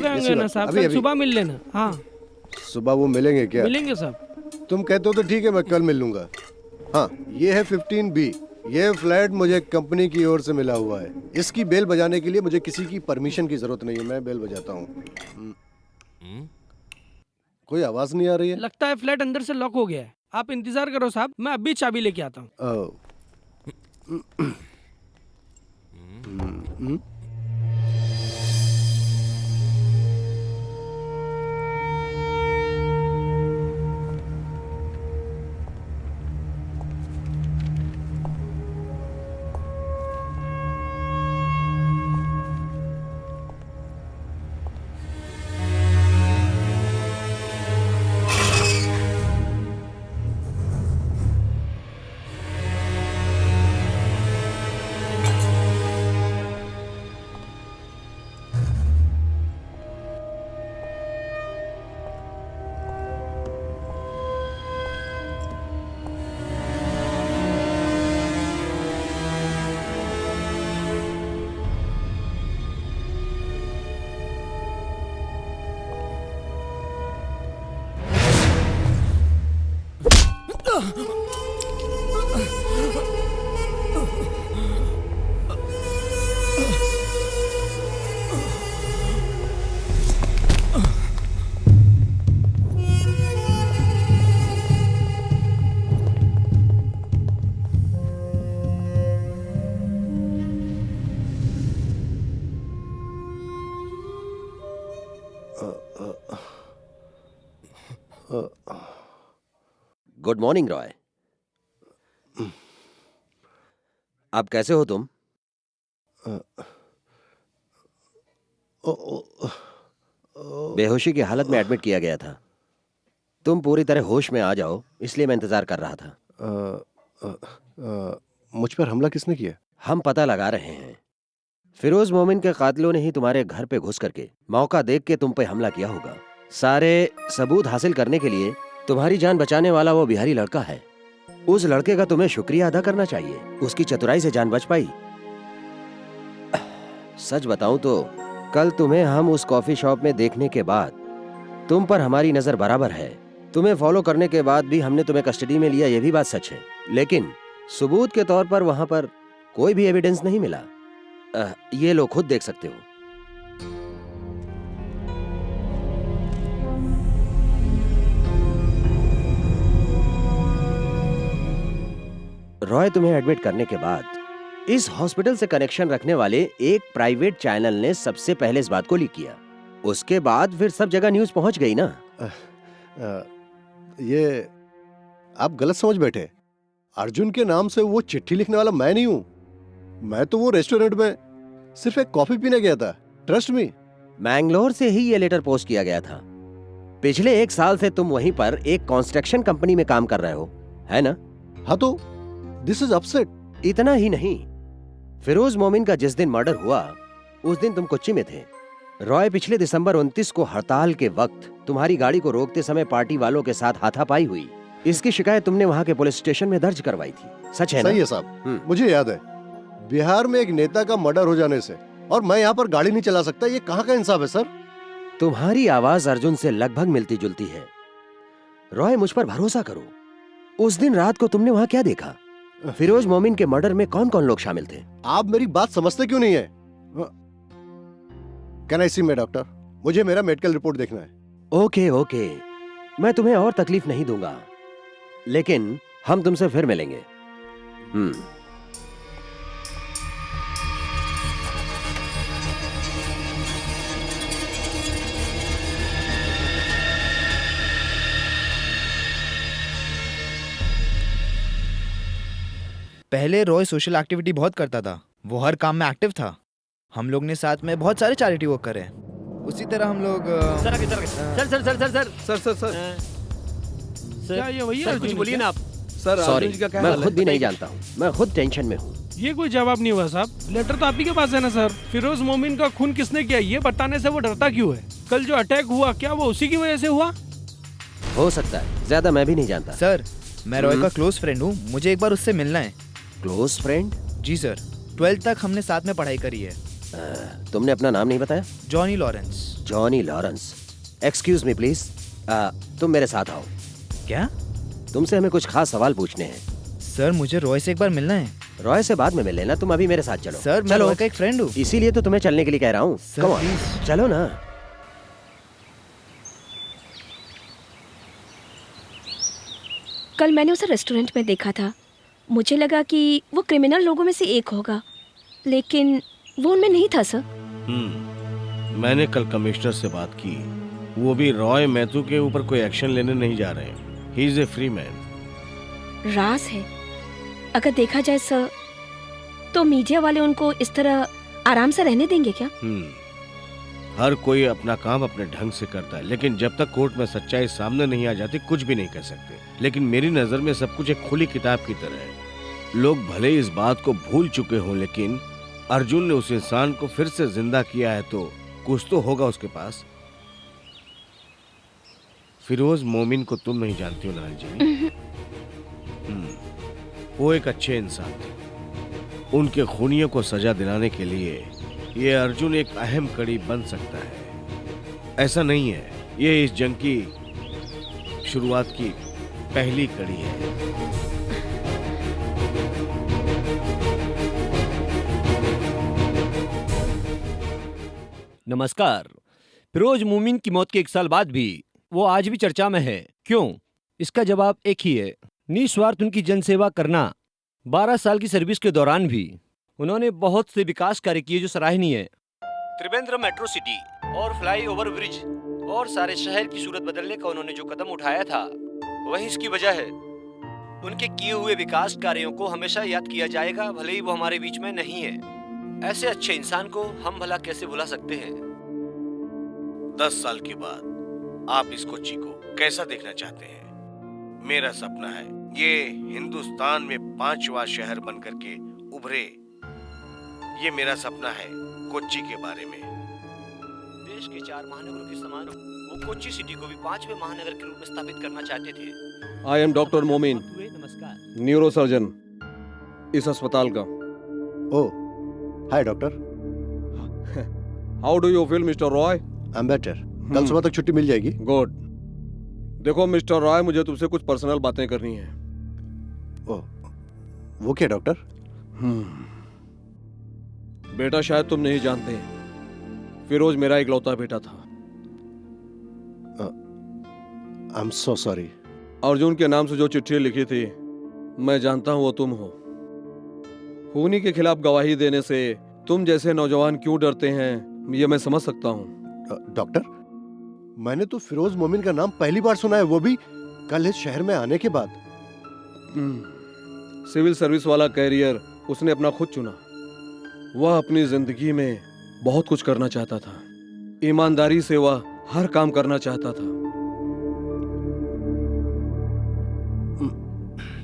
अभी सुबह मिल लेना। हाँ सुबह वो मिलेंगे क्या? मिलेंगे साहब। तुम कहते हो तो ठीक है, मैं कल मिल लूंगा। हाँ ये है 15B। ये फ्लैट मुझे कंपनी की ओर से मिला हुआ है। इसकी बेल बजाने के लिए मुझे किसी की परमिशन की जरूरत नहीं है, मैं बेल बजाता हूँ। कोई आवाज नहीं आ रही है। लगता है फ्लैट अंदर से लॉक हो गया है। आप इंतजार करो साहब, मैं अभी चाबी लेके आता हूँ। Good morning Roy. अब कैसे हो तुम? बेहोशी की हालत में एडमिट किया गया था। तुम पूरी तरह होश में आ जाओ, इसलिए मैं इंतजार कर रहा था। मुझ पर हमला किसने किया? हम पता लगा रहे हैं। फिरोज मोमिन के कातिलों ने ही तुम्हारे घर पे घुस करके मौका देख के तुम पे हमला किया होगा। सारे सबूत हासिल करने के लिए तुम्हारी जान बचाने वाला वो बिहारी लड़का है। उस लड़के का तुम्हें शुक्रिया अदा करना चाहिए, उसकी चतुराई से जान बच पाई। सच बताऊं तो कल तुम्हें हम उस कॉफी शॉप में देखने के बाद तुम पर हमारी नजर बराबर है। तुम्हें फॉलो करने के बाद भी हमने तुम्हें कस्टडी में लिया, यह भी बात सच है, लेकिन सबूत के तौर पर वहां पर कोई भी एविडेंस नहीं मिला। ये लो, खुद देख सकते हो। रॉय, तुम्हें एडमिट करने के बाद इस हॉस्पिटल से कनेक्शन रखने वाले एक प्राइवेट चैनल ने सबसे पहले इस बात को लीक किया। उसके बाद फिर सब जगह न्यूज पहुंच गई ना। ये आप गलत समझ बैठे। अर्जुन के नाम से वो चिट्ठी लिखने वाला मैं नहीं हूं। मैं तो वो रेस्टोरेंट में सिर्फ एक कॉफी पीने गया था। Trust me. मैंगलोर से ही ये लेटर पोस्ट किया गया था। पिछले 1 साल से तुम वहीं पर एक कंस्ट्रक्शन कंपनी में काम कर रहे हो, है ना? हाँ, तो दिस इज अपसेट। इतना ही नहीं, फिरोज मोमिन का जिस दिन मर्डर हुआ उस दिन तुम कोच्चि में थे। रॉय, पिछले दिसंबर 29 को हड़ताल के वक्त तुम्हारी गाड़ी को रोकते समय पार्टी वालों के साथ हाथापाई हुई। इसकी शिकायत तुमने वहां के पुलिस स्टेशन में दर्ज करवाई थी, सच है ना? सही है साहब, मुझे याद है। बिहार में एक नेता का मर्डर हो जाने से और मैं यहाँ पर गाड़ी नहीं चला सकता। ये कहाँ का इंसाफ है सर? तुम्हारी आवाज अर्जुन से लगभग मिलती जुलती है। रॉय, मुझ पर भरोसा करो। उस दिन रात को तुमने वहां क्या देखा? फिरोज मोमिन के मर्डर में कौन कौन लोग शामिल थे? आप मेरी बात समझते क्यों नहीं है? Can I see me doctor? मुझे मेरा मेडिकल रिपोर्ट देखना है। ओके ओके, मैं तुम्हें और तकलीफ नहीं दूंगा, लेकिन हम तुमसे फिर मिलेंगे। पहले रॉय सोशल एक्टिविटी बहुत करता था, वो हर काम में एक्टिव था। हम लोग ने साथ में बहुत सारे चैरिटी वर्क करे। उसी तरह हम लोग सर आगे, sir sir sir sir sir sir sir sir क्या ये वही सर, कुछ बोलिए ना आप। सर सॉरी, अर्जुन जी का क्या मैं हाल है? खुद भी नहीं जानता हूँ। मैं खुद टेंशन में हूँ। ये कोई जवाब नहीं हुआ साहब। लेटर तो आप ही के पास है ना सर। फिरोज मोमिन का खून किसने किया ये बताने से वो डरता क्यों है? कल जो अटैक हुआ क्या वो उसी की वजह से हुआ? हो सकता है, ज्यादा मैं भी नहीं जानता। सर, मैं रॉय का क्लोज फ्रेंड हूँ, मुझे एक बार उससे मिलना है। Close friend? जी सर, 12th तक हमने साथ में पढ़ाई करी है। तुमने अपना नाम नहीं बताया? Johnny Lawrence. Johnny Lawrence. Excuse me please, तुम मेरे साथ आओ। क्या? तुमसे हमें कुछ खास सवाल पूछने हैं। सर, मुझे रॉय से एक बार मिलना है। रॉय से बाद में मिल लेना, तुम अभी मेरे साथ चलो। सर, मैं चलो। रॉय का एक फ्रेंड हूँ। इसीलिए तो तुम्हें चलने के लिए कह रहा हूँ। Sir, Come on, please। चलो ना। कल मैंने उसे रेस्टोरेंट में देखा था। मुझे लगा कि वो क्रिमिनल लोगों में से एक होगा, लेकिन वो उनमें नहीं था सर। मैंने कल कमिश्नर से बात की, वो भी रॉय मैथ्यू के ऊपर कोई एक्शन लेने नहीं जा रहे हैं। He is a free man. राज है। अगर देखा जाए सर, तो मीडिया वाले उनको इस तरह आराम से रहने देंगे क्या? हर कोई अपना काम अपने ढंग से करता है, लेकिन जब तक कोर्ट में सच्चाई सामने नहीं आ जाती कुछ भी नहीं कर सकते। लेकिन मेरी नजर में सब कुछ एक खुली किताब की तरह है। लोग भले इस बात को भूल चुके हों, लेकिन अर्जुन ने उस इंसान को फिर से जिंदा किया है, तो कुछ तो होगा उसके पास। फिरोज मोमिन को तुम नहीं जानती हो नानी जी। वो एक अच्छे इंसान थे। उनके खूनियों को सजा दिलाने के लिए ये अर्जुन एक अहम कड़ी बन सकता है। ऐसा नहीं है, ये इस जंग की शुरुआत की पहली कड़ी है। नमस्कार। फिरोज मोमिन की मौत के 1 साल बाद भी वो आज भी चर्चा में है। क्यों? इसका जवाब एक ही है, निस्वार्थ उनकी जनसेवा करना। 12 साल की सर्विस के दौरान भी उन्होंने बहुत से विकास कार्य किए जो सराहनीय है। त्रिवेंद्रम मेट्रो सिटी और फ्लाई ओवर ब्रिज और सारे शहर की सूरत बदलने का उन्होंने जो कदम उठाया था, वही इसकी वजह है। उनके किए हुए विकास कार्यों को हमेशा याद किया जाएगा, भले ही वो हमारे बीच में नहीं है। ऐसे अच्छे इंसान को हम भला कैसे भुला सकते हैं? 10 साल के बाद आप इस कोच्चि को कैसा देखना चाहते हैं? मेरा सपना है ये हिंदुस्तान में 5वां शहर बनकर के उभरे। ये मेरा सपना है कोच्चि के बारे में। देश के 4 महानगरों के समान वो कोच्चि सिटी को भी 5वें महानगर के रूप में स्थापित करना चाहते थे। आई एम डॉक्टर मोमिन, नमस्कार। न्यूरो सर्जन इस अस्पताल का। Oh, hi doctor. How do you feel mister Roy? I am better. कल सुबह तक छुट्टी मिल जाएगी। गुड। देखो मिस्टर रॉय, मुझे तुमसे कुछ पर्सनल बातें करनी है। ओह, वो क्या डॉक्टर? बेटा, शायद तुम नहीं जानते, फिरोज मेरा इकलौता बेटा था। I am so sorry. Arjun के नाम से जो चिट्ठी लिखी थी, मैं जानता हूं वो तुम हो। खूनी के खिलाफ गवाही देने से तुम जैसे नौजवान क्यों डरते हैं, ये मैं समझ सकता हूं। डॉक्टर, मैंने तो फिरोज मोमिन का नाम पहली बार सुना है, वो भी कल इस शहर में आने के बाद। सिविल सर्विस वाला कैरियर उसने अपना खुद चुना। वह अपनी जिंदगी में बहुत कुछ करना चाहता था। ईमानदारी से वह हर काम करना चाहता था।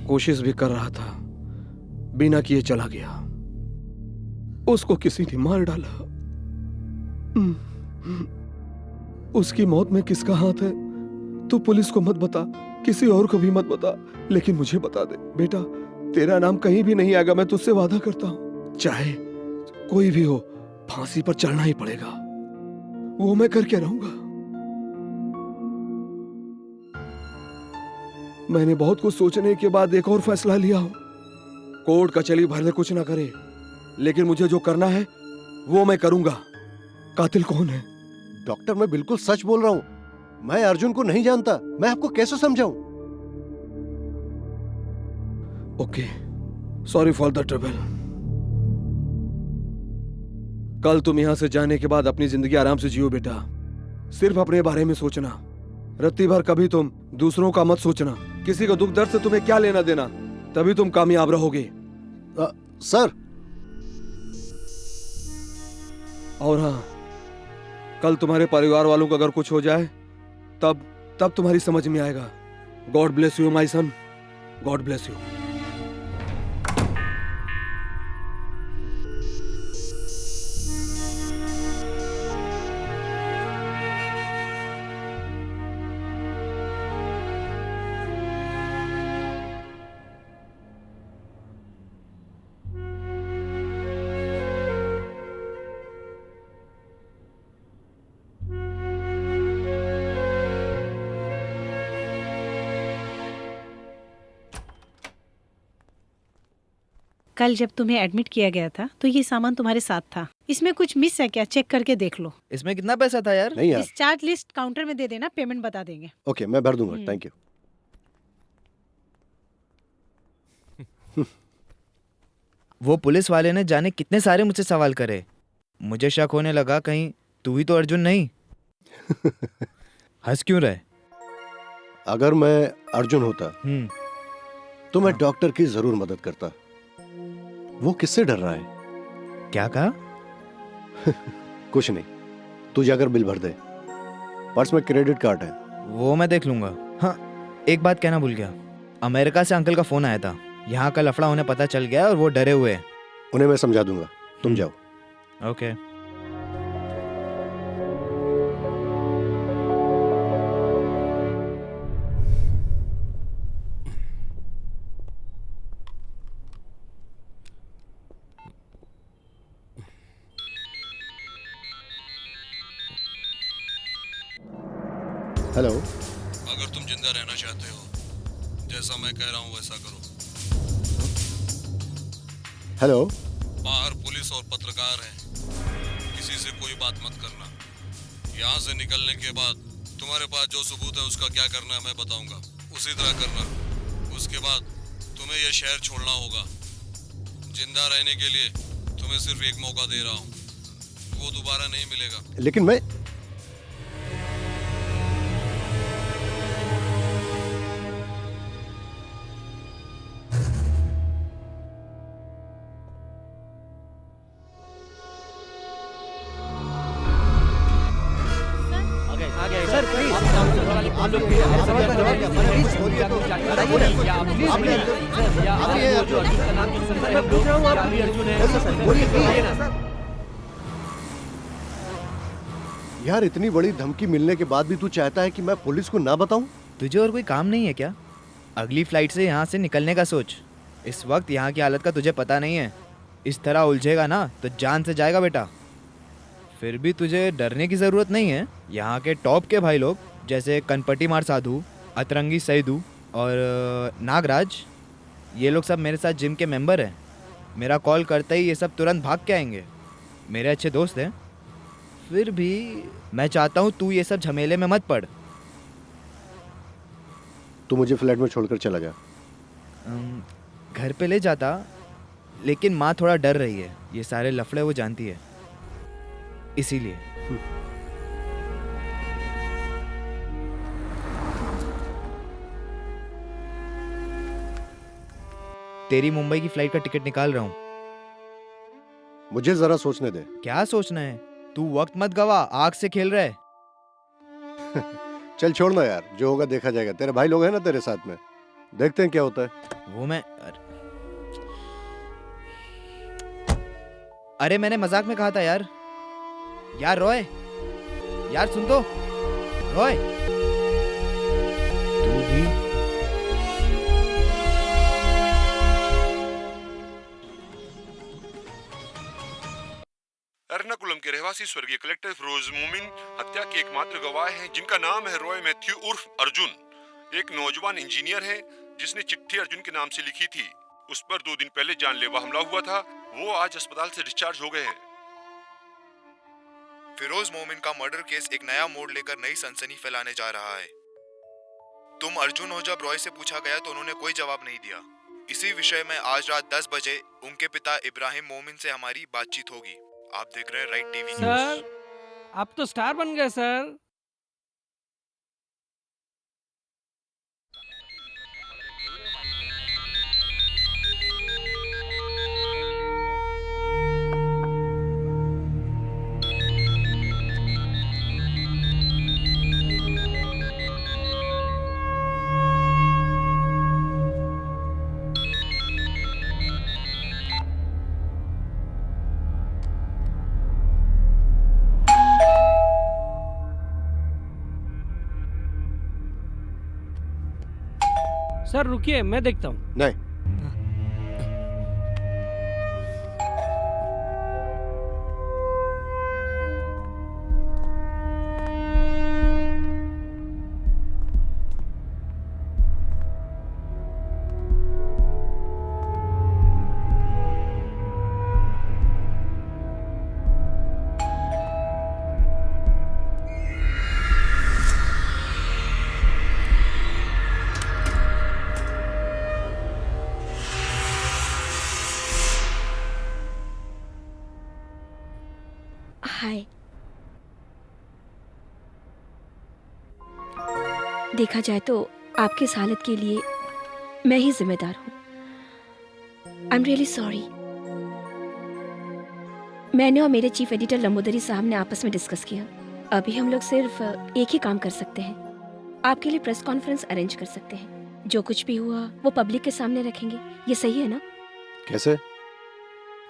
कोशिश भी कर रहा था, बिना किए चला गया। उसको किसी ने मार डाला। उसकी मौत में किसका हाथ है? तू पुलिस को मत बता, किसी और को भी मत बता, लेकिन मुझे बता दे बेटा। तेरा नाम कहीं भी नहीं आएगा, मैं तुझसे वादा करता हूं। चाहे कोई भी हो, फांसी पर चढ़ना ही पड़ेगा, वो मैं करके रहूंगा। मैंने बहुत कुछ सोचने के बाद एक और फैसला लिया हूं। कोर्ट कचहरी भले कुछ ना करे, लेकिन मुझे जो करना है वो मैं करूंगा। कातिल कौन है? डॉक्टर, मैं बिल्कुल सच बोल रहा हूं। मैं अर्जुन को नहीं जानता। मैं आपको कैसे समझाऊं? Okay, sorry for the trouble. कल तुम यहां से जाने के बाद अपनी जिंदगी आराम से जियो बेटा। सिर्फ अपने बारे में सोचना। रत्ती भर कभी तुम दूसरों का मत सोचना। किसी को दुख दर्द से तुम्हें क्या लेना देना, तभी तुम कामयाब रहोगे। सर। और हाँ, कल तुम्हारे परिवार वालों को अगर कुछ हो जाए तब तुम्हारी समझ में आएगा। God bless you my son, God bless you. कल जब तुम्हें एडमिट किया गया था तो ये सामान तुम्हारे साथ था। इसमें कुछ मिस है क्या? चेक करके देख लो। इसमें कितना पैसा था यार? नहीं यार। इस चार्ज लिस्ट काउंटर में दे देना, पेमेंट बता देंगे। ओके, मैं भर दूंगा। Thank you. वो पुलिस वाले ने जाने कितने सारे मुझसे सवाल करे। मुझे शक होने लगा कहीं तू ही तो अर्जुन नहीं। हंस क्यों रहे? अगर मैं अर्जुन होता तो मैं डॉक्टर की जरूर मदद करता। वो किससे डर रहा है? क्या कहा? कुछ नहीं, तू जाकर बिल भर दे। पर्स में क्रेडिट कार्ड है। वो मैं देख लूंगा। हाँ, एक बात कहना भूल गया। अमेरिका से अंकल का फोन आया था। यहाँ का लफड़ा उन्हें पता चल गया और वो डरे हुए हैं। उन्हें मैं समझा दूंगा, तुम जाओ। ओके। हेलो। अगर तुम जिंदा रहना चाहते हो, जैसा मैं कह रहा हूँ वैसा करो। हेलो। बाहर पुलिस और पत्रकार हैं, किसी से कोई बात मत करना। यहाँ से निकलने के बाद तुम्हारे पास जो सबूत है उसका क्या करना है मैं बताऊंगा, उसी तरह करना। उसके बाद तुम्हें यह शहर छोड़ना होगा। जिंदा रहने के लिए तुम्हें सिर्फ एक मौका दे रहा हूँ, वो दोबारा नहीं मिलेगा। लेकिन मैं यार, इतनी बड़ी धमकी मिलने के बाद भी तू चाहता है कि मैं पुलिस को ना बताऊं? तुझे और कोई काम नहीं है क्या? अगली फ्लाइट से यहाँ से निकलने का सोच। इस वक्त यहाँ की हालत का तुझे पता नहीं है। इस तरह उलझेगा ना तो जान से जाएगा बेटा। फिर भी तुझे डरने की ज़रूरत नहीं है। यहाँ के टॉप के भाई लोग जैसे कनपटी मार साधु, अतरंगी सैदू और नागराज, ये लोग सब मेरे साथ जिम के मेंबर हैं। मेरा कॉल करते ही ये सब तुरंत भाग के आएंगे। मेरे अच्छे दोस्त हैं। फिर भी मैं चाहता हूँ तू ये सब झमेले में मत पड़। तू मुझे फ्लैट में छोड़कर चला जा। घर पे ले जाता, लेकिन माँ थोड़ा डर रही है। ये सारे लफड़े वो जानती है, इसीलिए। तेरी मुंबई की फ्लाइट का टिकट निकाल रहा हूँ। मुझे जरा सोचने दे। क्या सोचना है? तू वक्त मत गवा, आग से खेल रहा है। चल छोड़ना यार, जो होगा देखा जाएगा। तेरे भाई लोग हैं ना तेरे साथ में, देखते हैं क्या होता है। वो मैं अरे मैंने मजाक में कहा था यार। यार रॉय, यार सुन तो। रॉय, तू भी एर्नाकुलम के रहवासी स्वर्गीय कलेक्टर फिरोज मोमिन हत्या के एकमात्र गवाह हैं, जिनका नाम है रॉय मैथ्यू उर्फ अर्जुन। एक नौजवान इंजीनियर है जिसने चिट्ठी अर्जुन के नाम से लिखी थी। उस पर 2 दिन पहले जानलेवा हमला हुआ था। वो आज अस्पताल से डिस्चार्ज हो गए हैं। फिरोज मोमिन का मर्डर केस एक नया मोड़ लेकर नई सनसनी फैलाने जा रहा है। तुम अर्जुन हो जब रॉय से पूछा गया तो उन्होंने कोई जवाब नहीं दिया। इसी विषय में आज रात 10 बजे उनके पिता इब्राहिम मोमिन से हमारी बातचीत होगी। आप देख रहे हैं राइट टीवी न्यूज़। सर आप तो स्टार बन गए सर। सर रुकिए, मैं देखता हूँ। नहीं, हाय। देखा जाए तो आपकी इस हालत के लिए मैं ही जिम्मेदार हूँ। I am really sorry. मैंने और मेरे चीफ एडिटर लंबोदरी साहब ने आपस में डिस्कस किया। अभी हम लोग सिर्फ एक ही काम कर सकते हैं, आपके लिए प्रेस कॉन्फ्रेंस अरेंज कर सकते हैं। जो कुछ भी हुआ वो पब्लिक के सामने रखेंगे। ये सही है ना? कैसे?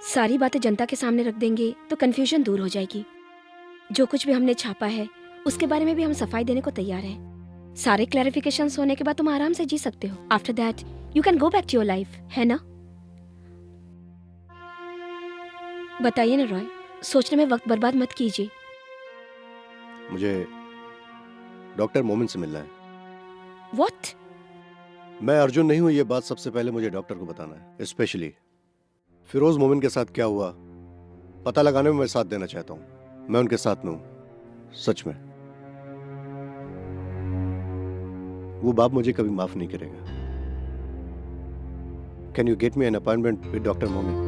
सारी बातें जनता के सामने रख देंगे तो कंफ्यूजन दूर हो जाएगी। जो कुछ भी हमने छापा है उसके बारे में भी हम सफाई देने को तैयार हैं। सारे क्लैरिफिकेशंस होने के बाद तुम आराम से जी सकते हो। After that you can go back to your life, है ना? बताइए ना रॉय, सोचने में वक्त बर्बाद मत कीजिए। मुझे डॉक्टर मोमिन से मिलना है। What? मैं अर्जुन नहीं हूँ, ये बात सबसे पहले मुझे डॉक्टर को बताना है। स्पेशली फिरोज मोमिन के साथ क्या हुआ पता लगाने में मैं साथ देना चाहता हूँ। मैं उनके साथ में हूँ, सच में। वो बाप मुझे कभी माफ नहीं करेगा। Can you get me an appointment with doctor मोमिन?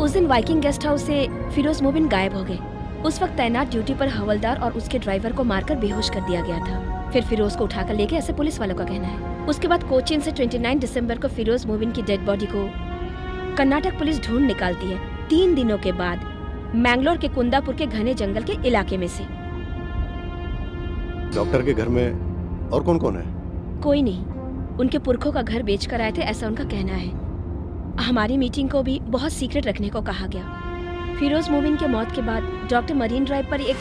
उस दिन वाइकिंग गेस्ट हाउस से फिरोज मोबिन गायब हो गए। उस वक्त तैनात ड्यूटी पर हवलदार और उसके ड्राइवर को मारकर बेहोश कर दिया गया था। फिर फिरोज को उठाकर ले गए, ऐसे पुलिस वालों का कहना है। उसके बाद कोचीन से 29 दिसंबर को फिरोज मोबिन की डेड बॉडी को कर्नाटक पुलिस ढूंढ निकालती है। 3 दिनों के बाद मैंगलोर के कुंदापुर के घने जंगल के इलाके में से। डॉक्टर के घर में और कौन कौन है? कोई नहीं, उनके पुरखों का घर बेचकर आए थे, ऐसा उनका कहना है। हमारी मीटिंग को भी बहुत सीक्रेट रखने को कहा गया। फिरोज मोबिन के मौत के बाद डॉक्टर मरीन ड्राइव पर एक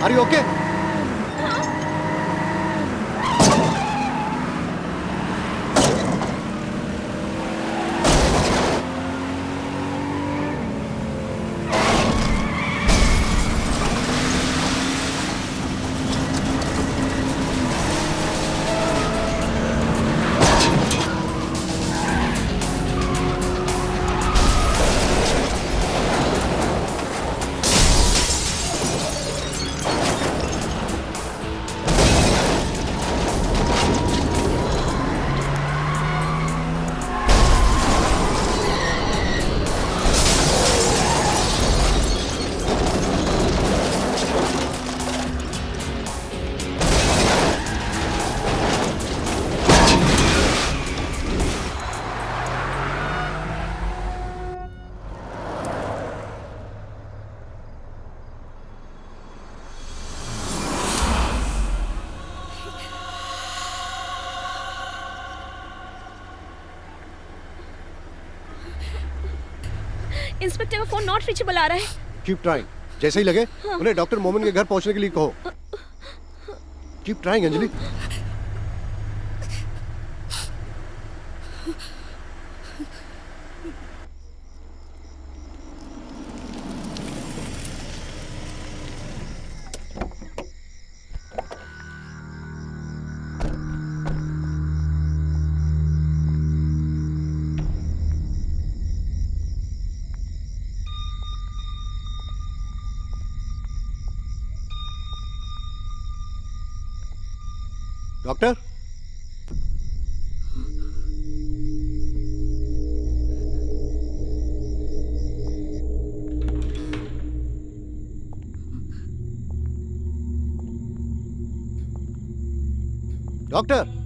आर यू ओके? इंस्पेक्टर का फोन नॉट रीचेबल आ रहा है। Keep trying. जैसे ही लगे उन्हें डॉक्टर मोमिन के घर पहुंचने के लिए कहो। Keep trying Anjali. Doctor, doctor,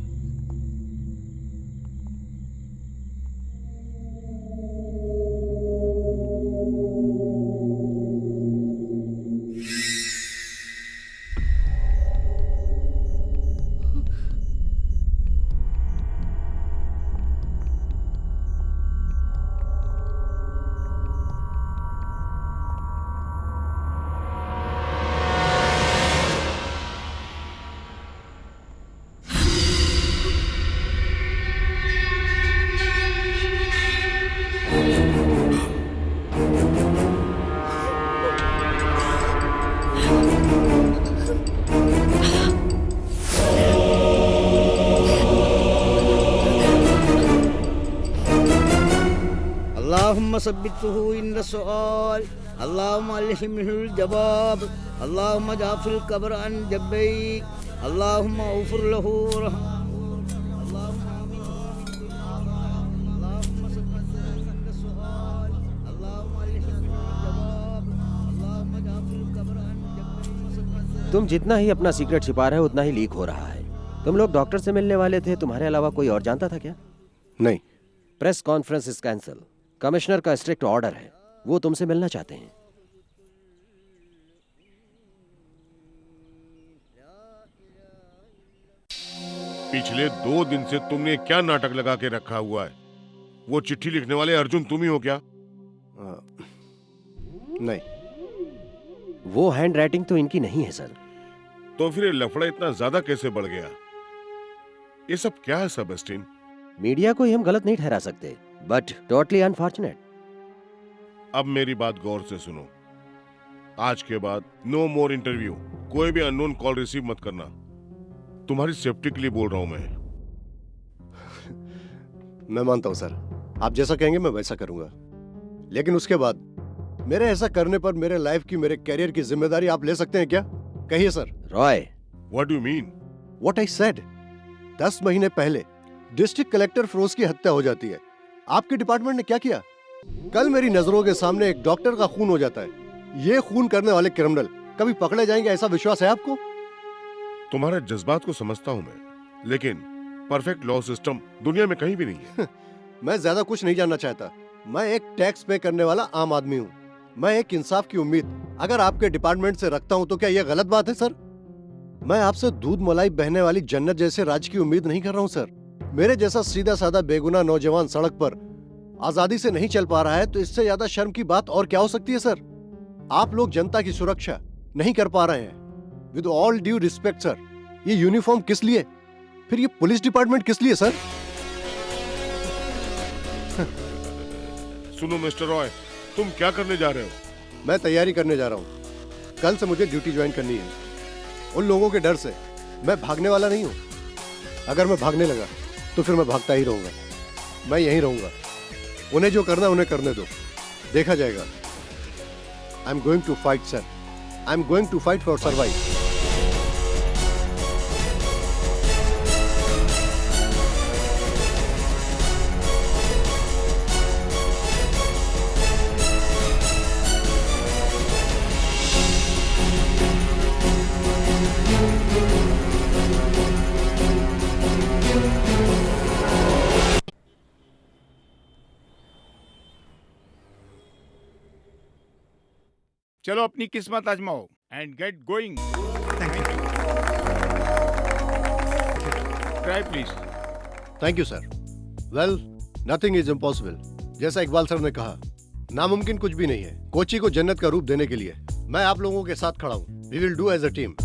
अल्लाहुम्मा सब्बितहु इंद सुआल अल्लाहुम्मा अल्हिमहुल जवाब अल्लाहुम्मा जाफिल कब्र अन जब्बैक अल्लाहुम्मा उफर लहु तुम जितना ही अपना सीक्रेट छिपा रहे हो उतना ही लीक हो रहा है। तुम लोग डॉक्टर से मिलने वाले थे, तुम्हारे अलावा कोई और जानता था क्या? नहीं। Press conference is cancel. Commissioner का स्ट्रिक्ट ऑर्डर है, वो तुमसे मिलना चाहते हैं। पिछले 2 दिन से तुमने क्या नाटक लगा के रखा हुआ है? वो चिट्ठी लिखने वाले अर्जुन तुम ही हो क्या? नहीं। वो हैंड राइटिंग तो इनकी नहीं है सर। तो फिर ये लफड़ा इतना ज्यादा कैसे बढ़ गया? ये सब क्या है सेबेस्टियन? मीडिया को ही हम गलत नहीं ठहरा सकते, बट टोटली अनफॉर्चुनेट। अब मेरी बात गौर से सुनो। आज के बाद नो मोर इंटरव्यू, कोई भी अननोन कॉल रिसीव मत करना। तुम्हारी सेफ्टी के लिए बोल रहा हूं मैं मानता हूं सर, आप जैसा कहेंगे मैं वैसा करूंगा, लेकिन उसके बाद मेरे ऐसा करने पर मेरे लाइफ की, मेरे कैरियर की जिम्मेदारी आप ले सकते हैं क्या? कहिए sir. Roy, what do you mean? What I said. 10 महीने पहले डिस्ट्रिक्ट कलेक्टर फिरोज की हत्या हो जाती है। आपके डिपार्टमेंट ने क्या किया? कल मेरी नजरों के सामने एक डॉक्टर का खून हो जाता है। ये खून करने वाले क्रिमिनल कभी पकड़े जाएंगे, ऐसा विश्वास है आपको? तुम्हारे जज्बात को समझता हूं मैं, लेकिन परफेक्ट लॉ सिस्टम दुनिया में कहीं भी नहीं है। मैं ज्यादा कुछ नहीं जानना चाहता। मैं एक टैक्स पे करने वाला आम आदमी हूँ। मैं एक इंसाफ की उम्मीद अगर आपके डिपार्टमेंट से रखता हूँ तो क्या यह गलत बात है सर? मैं आपसे दूध मलाई बहने वाली जन्नत जैसे राज की उम्मीद नहीं कर रहा हूँ सर। मेरे जैसा सीधा साधा बेगुनाह नौजवान सड़क पर आजादी से नहीं चल पा रहा है तो इससे ज्यादा शर्म की बात और क्या हो सकती है सर? आप लोग जनता की सुरक्षा नहीं कर पा रहे हैं। With all due respect sir, ये यूनिफॉर्म किस लिए, फिर ये पुलिस डिपार्टमेंट किस लिए सर? सुनो मिस्टर रॉय, तुम क्या करने जा रहे हो? मैं तैयारी करने जा रहा हूँ। कल से मुझे ड्यूटी ज्वाइन करनी है। उन लोगों के डर से मैं भागने वाला नहीं हूँ। अगर मैं भागने लगा तो फिर मैं भागता ही रहूंगा। मैं यहीं रहूंगा। उन्हें जो करना उन्हें करने दो, देखा जाएगा। I am going to fight sir, I am going to fight for survive. चलो अपनी किस्मत आजमाओ and get going. Try please. Thank you sir. Well, nothing is impossible. जैसा इकबाल सर ने कहा, नामुमकिन कुछ भी नहीं है। कोची को जन्नत का रूप देने के लिए मैं आप लोगों के साथ खड़ा हूँ। We will do as a team.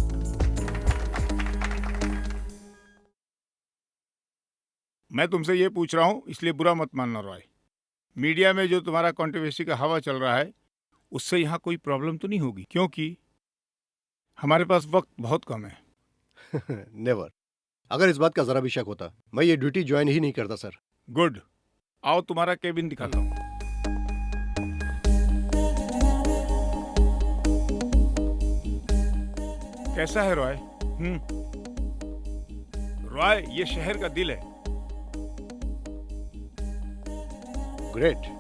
मैं तुमसे ये पूछ रहा हूँ, इसलिए बुरा मत मानना रॉय। मीडिया में जो तुम्हारा कंट्रोवर्सी का हवा चल रहा है, उससे यहाँ कोई प्रॉब्लम तो नहीं होगी? क्योंकि हमारे पास वक्त बहुत कम है। नेवर। अगर इस बात का जरा भी शक होता, मैं ये ड्यूटी ज्वाइन ही नहीं करता सर। गुड, आओ तुम्हारा केबिन दिखाता हूँ। कैसा है रॉय? रॉय, ये शहर का दिल है। ग्रेट।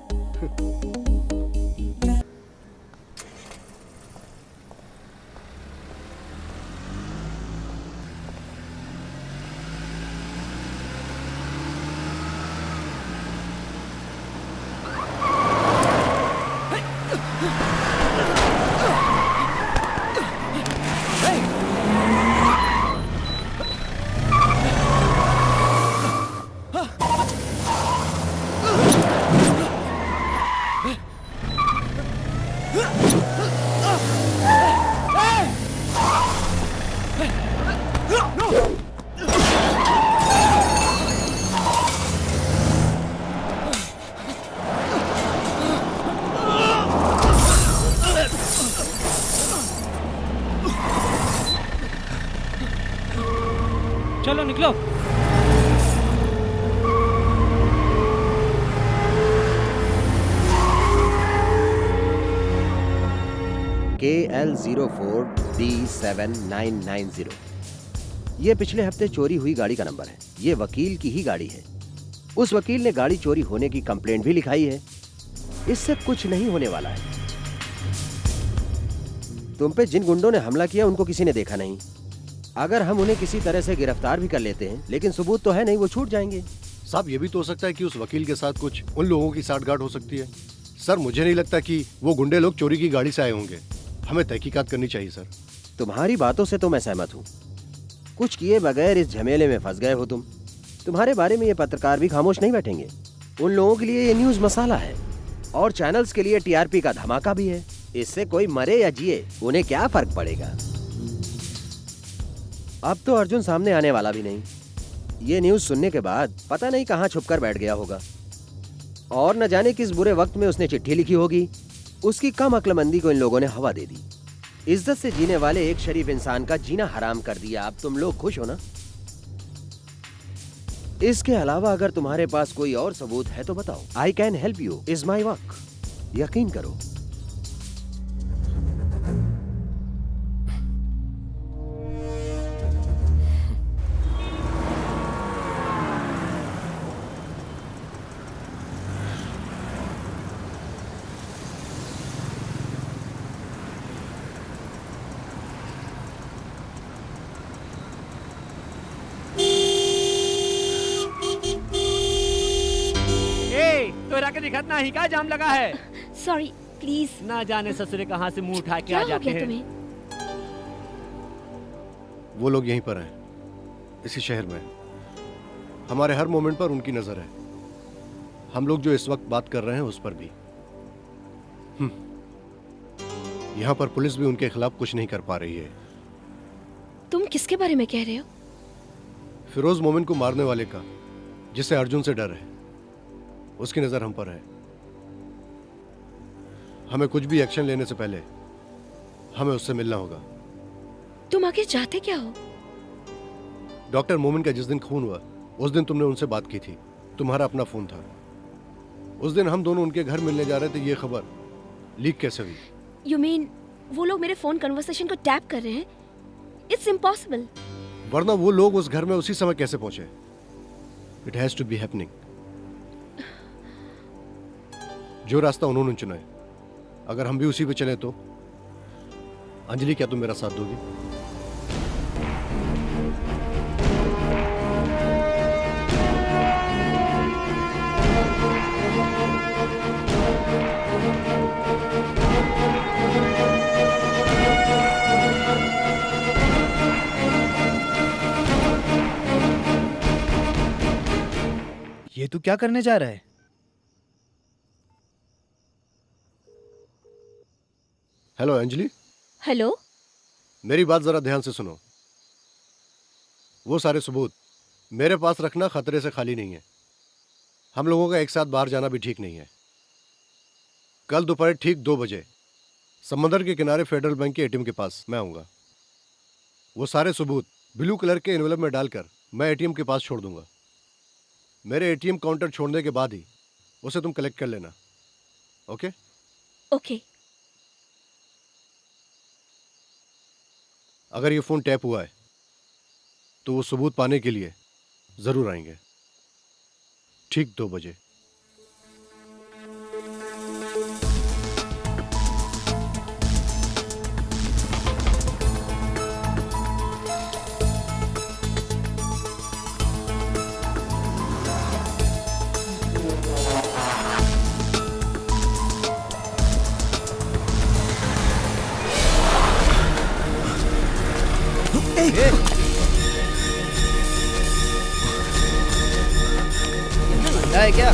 चलो निकलो। KL04B7990। ये पिछले हफ्ते चोरी हुई गाड़ी का नंबर है। ये वकील की ही गाड़ी है। उस वकील ने गाड़ी चोरी होने की कंप्लेंट भी लिखाई है। इससे कुछ नहीं होने वाला है। तुम पे जिन गुंडों ने हमला किया उनको किसी ने देखा नहीं। अगर हम उन्हें किसी तरह से गिरफ्तार भी कर लेते हैं, लेकिन सबूत तो है नहीं, वो छूट जाएंगे। साहब, ये भी तो हो सकता है कि उस वकील के साथ कुछ उन लोगों की साठगांठ हो सकती है। सर, मुझे नहीं लगता कि वो गुंडे लोग चोरी की गाड़ी से आए होंगे। हमें तहकीकात करनी चाहिए सर। तुम्हारी बातों से तो मैं सहमत हूँ। कुछ किए बगैर इस झमेले में फंस गए हो तुम। तुम्हारे बारे में ये पत्रकार भी खामोश नहीं बैठेंगे। उन लोगों के लिए ये न्यूज मसाला है और चैनल्स के लिए टीआरपी का धमाका भी है। इससे कोई मरे या जिए, उन्हें क्या फर्क पड़ेगा। अब तो अर्जुन सामने आने वाला भी नहीं। ये न्यूज सुनने के बाद पता नहीं कहाँ छुपकर बैठ गया होगा और न जाने किस बुरे वक्त में उसने चिट्ठी लिखी होगी। उसकी कम अक्लमंदी को इन लोगों ने हवा दे दी। इज्जत से जीने वाले एक शरीफ इंसान का जीना हराम कर दिया। अब तुम लोग खुश हो ना? इसके अलावा अगर तुम्हारे पास कोई और सबूत है तो बताओ। I can help you is my work. यकीन करो। दिखत ना ही का जाम लगा है। Sorry, please. ना जाने ससुरे कहाँ से मुंह उठा के क्या आ जाते हैं। तुम्हें? वो लोग यहीं पर हैं, इसी शहर में। हमारे हर मोमेंट पर उनकी नजर है। हम लोग जो इस वक्त बात कर रहे हैं उस पर भी। यहाँ पर पुलिस भी उनके खिलाफ कुछ नहीं कर पा रही है। तुम किसके बारे में कह रहे हो? फिरोज मोमिन को मारने वाले का, जिसे अर्जुन से डर है, उसकी नजर हम पर है। हमें कुछ भी एक्शन लेने से पहले हमें उससे मिलना होगा। तुम आखिर चाहते क्या हो? डॉक्टर मोमिन का जिस दिन खून हुआ उस दिन तुमने उनसे बात की थी, तुम्हारा अपना फोन था। उस दिन हम दोनों उनके घर मिलने जा रहे थे, ये खबर लीक कैसे हुई? यू मीन वो लोग मेरे फोन कन्वर्सेशन को टैप कर रहे हैं? It's impossible. वरना वो लोग उस घर में उसी समय कैसे पहुंचे? It has to be happening. जो रास्ता उन्होंने चुना है, अगर हम भी उसी पे चले तो अंजलि, क्या तुम मेरा साथ दोगी? ये तू क्या करने जा रहा है? हेलो अंजलि। हेलो। मेरी बात जरा ध्यान से सुनो। वो सारे सबूत मेरे पास रखना खतरे से खाली नहीं है। हम लोगों का एक साथ बाहर जाना भी ठीक नहीं है। कल दोपहर ठीक 2 बजे समंदर के किनारे फेडरल बैंक के एटीएम के पास मैं आऊंगा। वो सारे सबूत ब्लू कलर के एनवेलप में डालकर मैं एटीएम के पास छोड़ दूंगा। मेरे एटीएम काउंटर छोड़ने के बाद ही उसे तुम कलेक्ट कर लेना। ओके? ओके। अगर ये फोन टैप हुआ है तो वो सबूत पाने के लिए जरूर आएंगे, ठीक 2 बजे। है क्या?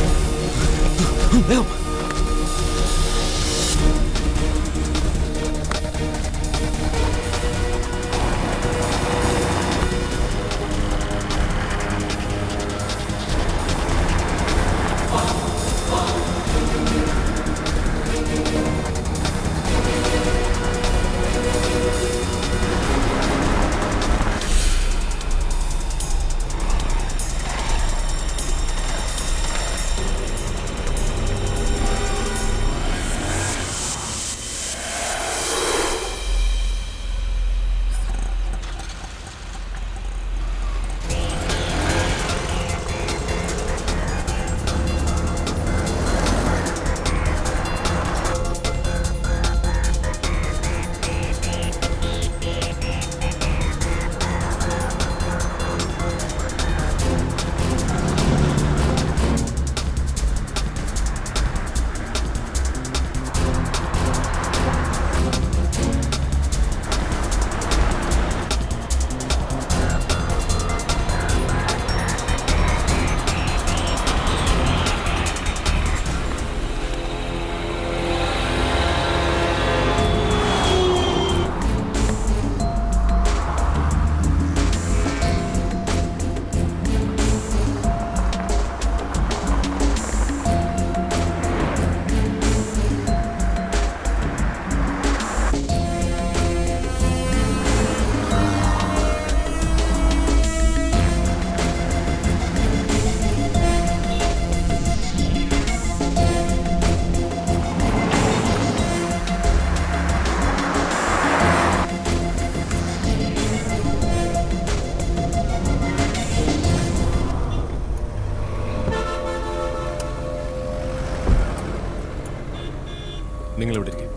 നിങ്ങൾ എവിടെ ഇരിക്കും?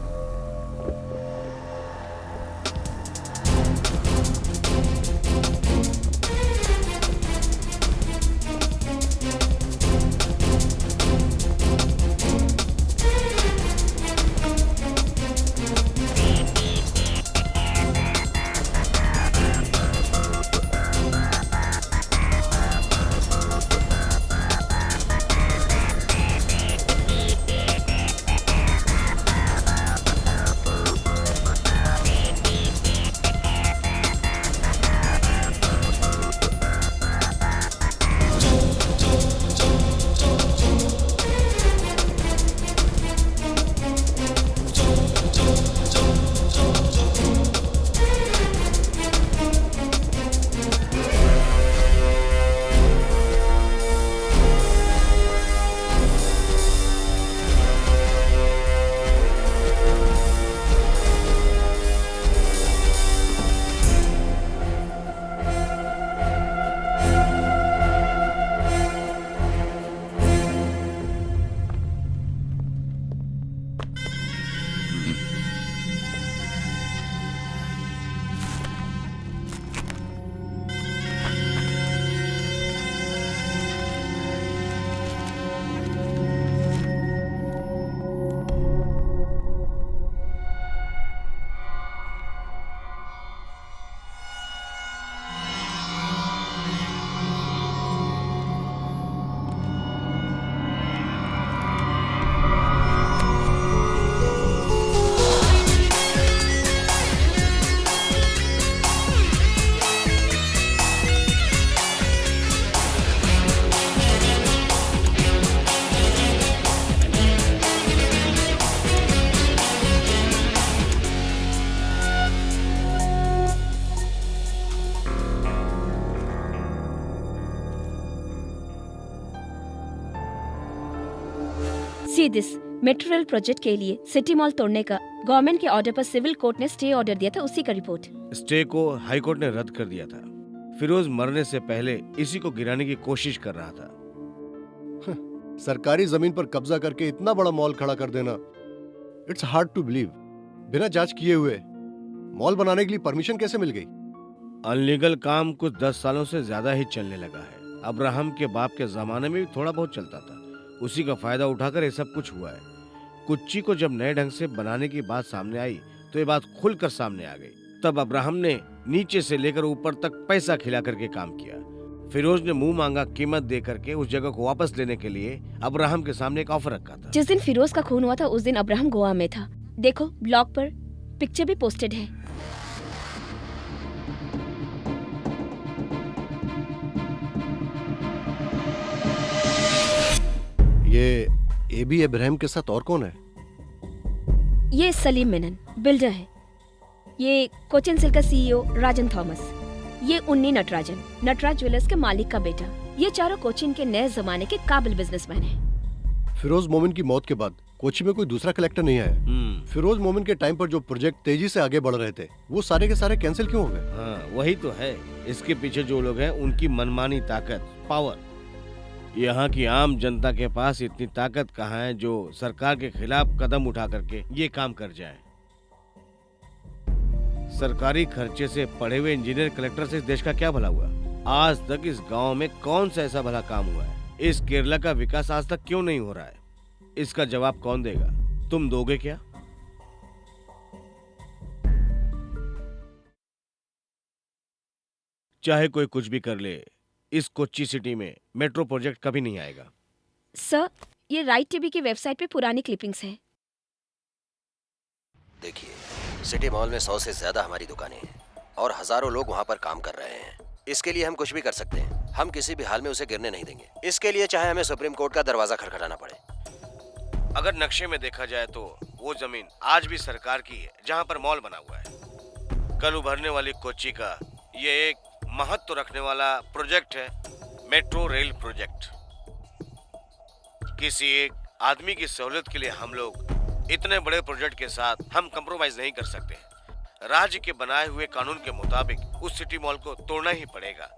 See this, metro rail project के लिए सिटी मॉल तोड़ने का गवर्नमेंट के ऑर्डर पर सिविल कोर्ट ने स्टे ऑर्डर दिया था, उसी का रिपोर्ट। स्टे को हाई कोर्ट ने रद्द कर दिया था। फिरोज मरने से पहले इसी को गिराने की कोशिश कर रहा था। सरकारी जमीन पर कब्जा करके इतना बड़ा मॉल खड़ा कर देना, इट्स हार्ड टू बिलीव। बिना जांच किए हुए मॉल बनाने के लिए परमिशन कैसे मिल गई? अनलीगल काम कुछ 10 सालों से ज्यादा ही चलने लगा है। अब्राहम के बाप के जमाने में भी थोड़ा बहुत चलता था, उसी का फायदा उठाकर ये सब कुछ हुआ है। कुच्ची को जब नए ढंग से बनाने की बात सामने आई तो ये बात खुलकर सामने आ गई। तब अब्राहम ने नीचे से लेकर ऊपर तक पैसा खिला करके काम किया। फिरोज ने मुंह मांगा कीमत दे करके उस जगह को वापस लेने के लिए अब्राहम के सामने एक ऑफर रखा था। जिस दिन फिरोज का खून हुआ था उस दिन अब्राहम गोवा में था। देखो ब्लॉग पर पिक्चर भी पोस्टेड है। ये एबी इब्राहिम के साथ और कौन है? ये सलीम मेनन बिल्डर है। ये कोचिन सिल्क का सीईओ राजन थॉमस। ये उन्नी नटराजन, नटराज ज्वेलर्स के मालिक का बेटा। ये चारों कोचिन के नए जमाने के काबिल बिजनेसमैन हैं। फिरोज मोमिन की मौत के बाद कोची में कोई दूसरा कलेक्टर नहीं आया। फिरोज मोमिन के टाइम पर जो प्रोजेक्ट तेजी से आगे बढ़ रहे थे वो सारे के सारे कैंसिल क्यों हो गए? हाँ, वही तो है। इसके पीछे जो लोग हैं उनकी मनमानी ताकत, पावर। यहाँ की आम जनता के पास इतनी ताकत कहाँ है जो सरकार के खिलाफ कदम उठा करके ये काम कर जाए। सरकारी खर्चे से पढ़े हुए इंजीनियर कलेक्टर से इस देश का क्या भला हुआ? आज तक इस गांव में कौन सा ऐसा भला काम हुआ है? इस केरला का विकास आज तक क्यों नहीं हो रहा है? इसका जवाब कौन देगा? तुम दोगे क्या? चाहे कोई कुछ भी कर ले, इस कोच्चि सिटी में मेट्रो प्रोजेक्ट कभी नहीं आएगा। सर, ये राइट टीवी की वेबसाइट पे पुरानी क्लिपिंग्स हैं। देखिए, सिटी मॉल में 100 से ज्यादा हमारी दुकानें हैं और हजारों लोग वहाँ पर काम कर रहे हैं। इसके लिए हम कुछ भी कर सकते हैं। हम किसी भी हाल में उसे गिरने नहीं देंगे। इसके लिए चाहे हमें सुप्रीम कोर्ट का दरवाजा खटखटाना पड़े। अगर नक्शे में देखा जाए तो वो जमीन आज भी सरकार की है जहाँ पर मॉल बना हुआ है। कल उभरने वाली कोच्चि का ये एक महत्व रखने वाला प्रोजेक्ट है, मेट्रो रेल प्रोजेक्ट। किसी एक आदमी की सहूलियत के लिए हम लोग इतने बड़े प्रोजेक्ट के साथ हम कंप्रोमाइज नहीं कर सकते। राज्य के बनाए हुए कानून के मुताबिक उस सिटी मॉल को तोड़ना ही पड़ेगा,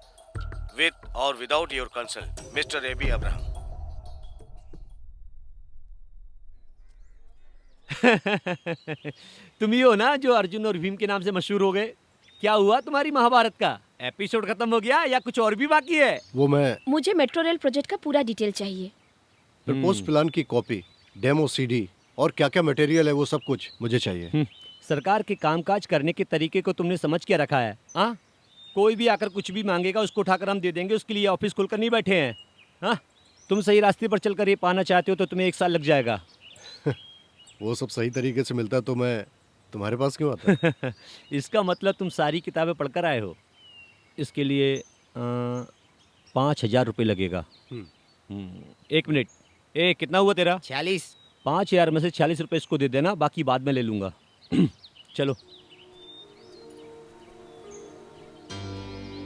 विद और without your consult, mister A B Abraham. तुम ही हो ना जो अर्जुन और भीम के नाम से मशहूर हो गए? क्या हुआ तुम्हारी महाभारत का? एपिसोड खत्म हो गया या कुछ और भी बाकी है? वो मैं मुझे मेट्रो रेल प्रोजेक्ट का पूरा डिटेल चाहिए। प्रपोज प्लान की कॉपी, डेमो सीडी और क्या क्या मटेरियल है वो सब कुछ मुझे चाहिए। सरकार के कामकाज करने के तरीके को तुमने समझ के रखा है? हाँ, कोई भी आकर कुछ भी मांगेगा उसको उठाकर हम दे देंगे। उसके लिए ऑफिस खोलकर नहीं बैठे हैं। हाँ, तुम सही रास्ते पर चलकर ये पाना चाहते हो तो तुम्हें 1 साल लग जाएगा। वो सब सही तरीके से मिलता तो मैं तुम्हारे पास क्यों आता? इसका मतलब तुम सारी किताबें पढ़कर आए हो। इसके लिए 5,000 रुपये लगेगा। 1 मिनट, कितना हुआ तेरा? 46। 5,000 में से 40 रुपये इसको दे देना, बाकी बाद में ले लूँगा। चलो।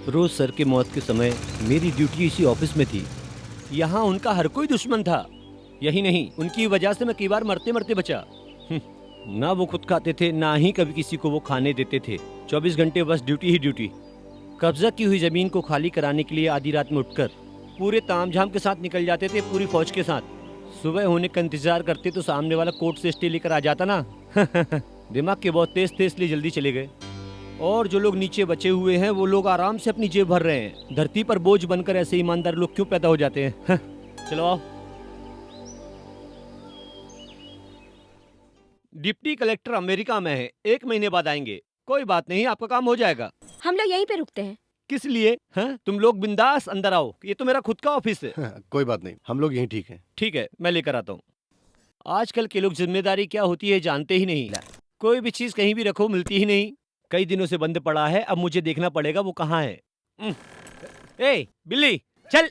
रोज सर के मौत के समय मेरी ड्यूटी इसी ऑफिस में थी। यहाँ उनका हर कोई दुश्मन था। यही नहीं, उनकी वजह से मैं कई बार मरते मरते बचा। ना वो खुद खाते थे, ना ही कभी किसी को वो खाने देते थे। 24 घंटे बस ड्यूटी ही ड्यूटी। कब्जा की हुई जमीन को खाली कराने के लिए आधी रात में उठकर पूरे तामझाम के साथ निकल जाते थे, पूरी फौज के साथ। सुबह होने का इंतजार करते तो सामने वाला कोर्ट से स्टे लेकर आ जाता ना। दिमाग के बहुत तेज थे, इसलिए जल्दी चले गए। और जो लोग नीचे बचे हुए हैं वो लोग आराम से अपनी जेब भर रहे हैं। धरती पर बोझ बनकर ऐसे ईमानदार लोग क्यों पैदा हो जाते हैं? चलो आओ। डिप्टी कलेक्टर अमेरिका में है, 1 महीने बाद आएंगे। कोई बात नहीं, आपका काम हो जाएगा। हम लोग यहीं पे रुकते हैं। किस लिए? हाँ, तुम लोग बिंदास अंदर आओ, ये तो मेरा खुद का ऑफिस है। कोई बात नहीं, हम लोग यहीं ठीक हैं। ठीक है, मैं लेकर आता हूँ। आजकल के लोग जिम्मेदारी क्या होती है जानते ही नहीं। कोई भी चीज कहीं भी रखो मिलती ही नहीं। कई दिनों से बंद पड़ा है, अब मुझे देखना पड़ेगा वो कहाँ है। ए बिल्ली, चल।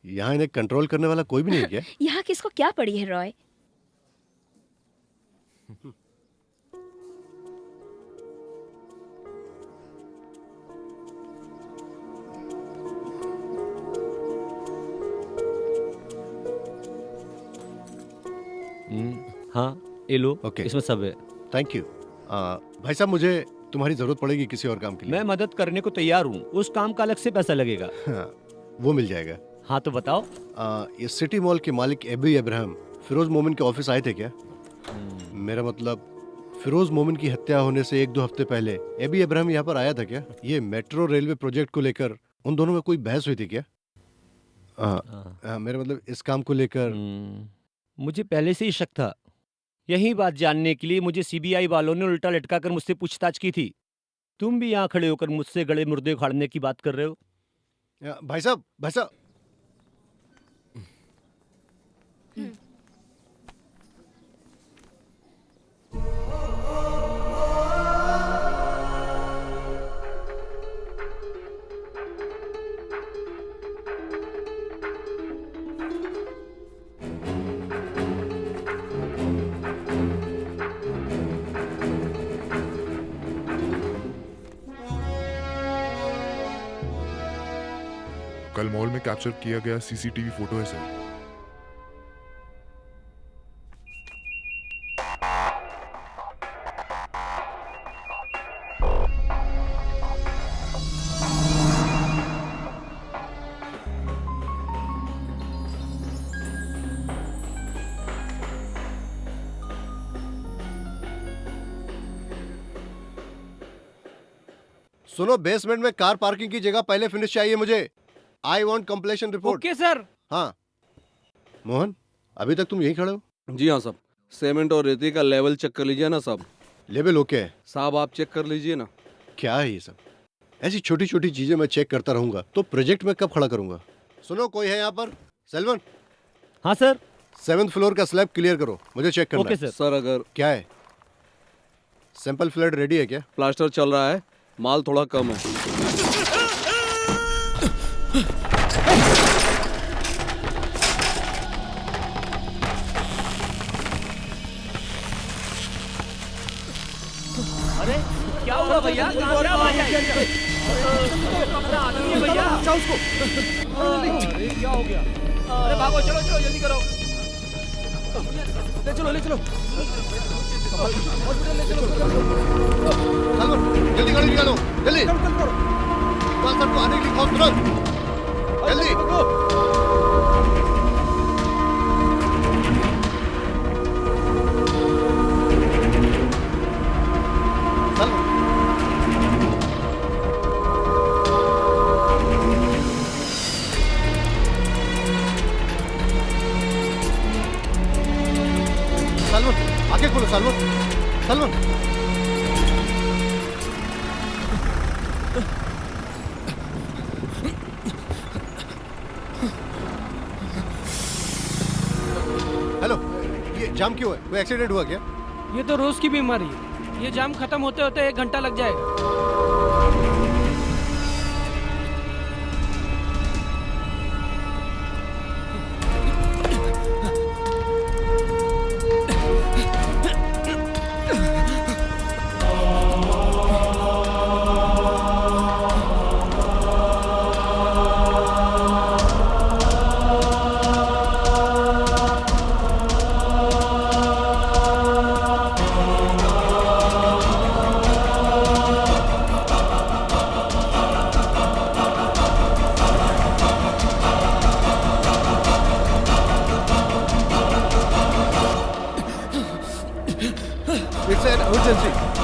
यहाँ इन्हें कंट्रोल करने वाला कोई भी नहीं है क्या? यहाँ किसको क्या पड़ी है रॉय? हाँ ये लो, ओके इसमें सब है। Thank you. भाई साहब, मुझे तुम्हारी जरूरत पड़ेगी किसी और काम के लिए। मैं मदद करने को तैयार हूँ, उस काम का अलग से पैसा लगेगा। हाँ, वो मिल जाएगा। हाँ तो बताओ। ये सिटी मॉल के मालिक एबी इब्राहिम फिरोज मोमिन के ऑफिस आए थे क्या? मेरा मतलब फिरोज मोमिन की हत्या होने से 1-2 हफ्ते पहले एबी इब्राहिम यहाँ पर आया था क्या? ये मेट्रो रेलवे प्रोजेक्ट को लेकर उन दोनों में कोई बहस हुई थी क्या? मेरा मतलब इस काम को लेकर। मुझे पहले से ही शक था। यही बात जानने के लिए मुझे सीबीआई वालों ने उल्टा लटका कर मुझसे पूछताछ की थी। तुम भी यहाँ खड़े होकर मुझसे गड़े मुर्दे उखाड़ने की बात कर रहे हो। भाई साहब, भाई साहब। कल मॉल में कैप्चर किया गया सीसीटीवी फोटो है सर। सुनो, बेसमेंट में कार पार्किंग की जगह पहले फिनिश चाहिए मुझे। I want completion report. Okay sir. हाँ मोहन, अभी तक तुम यहीं खड़े हो? जी हाँ साहब। सीमेंट और रेती का लेवल चेक कर लीजिए ना साहब। लेवल ओके है साहब, आप चेक कर लीजिए ना। क्या है ये सब? ऐसी छोटी छोटी चीजें मैं चेक करता रहूंगा तो प्रोजेक्ट में कब खड़ा करूंगा? सुनो, कोई है यहाँ पर? सेल्वन। हाँ सर। 7th फ्लोर का स्लैब क्लियर करो, मुझे चेक करना ओके है। सर। अगर क्या है? सैंपल फ्लड रेडी है क्या? प्लास्टर चल रहा है, माल थोड़ा कम है। अरे क्या हुआ भैया? क्या हुआ भैया? अपना आदमी है भैया। अरे क्या हो गया? अरे भागो, चलो चलो जल्दी करो। ले चलो ले चलो। जल्दी गाड़ी निकालो, जल्दी। सर को आने की बहुत तुरंत, जल्दी। सलमान, आगे खोलो सलमान, सलमान। हेलो, ये जाम क्यों है? कोई एक्सीडेंट हुआ क्या? ये तो रोज की बीमारी है। ये जाम खत्म होते होते 1 घंटा लग जाएगा।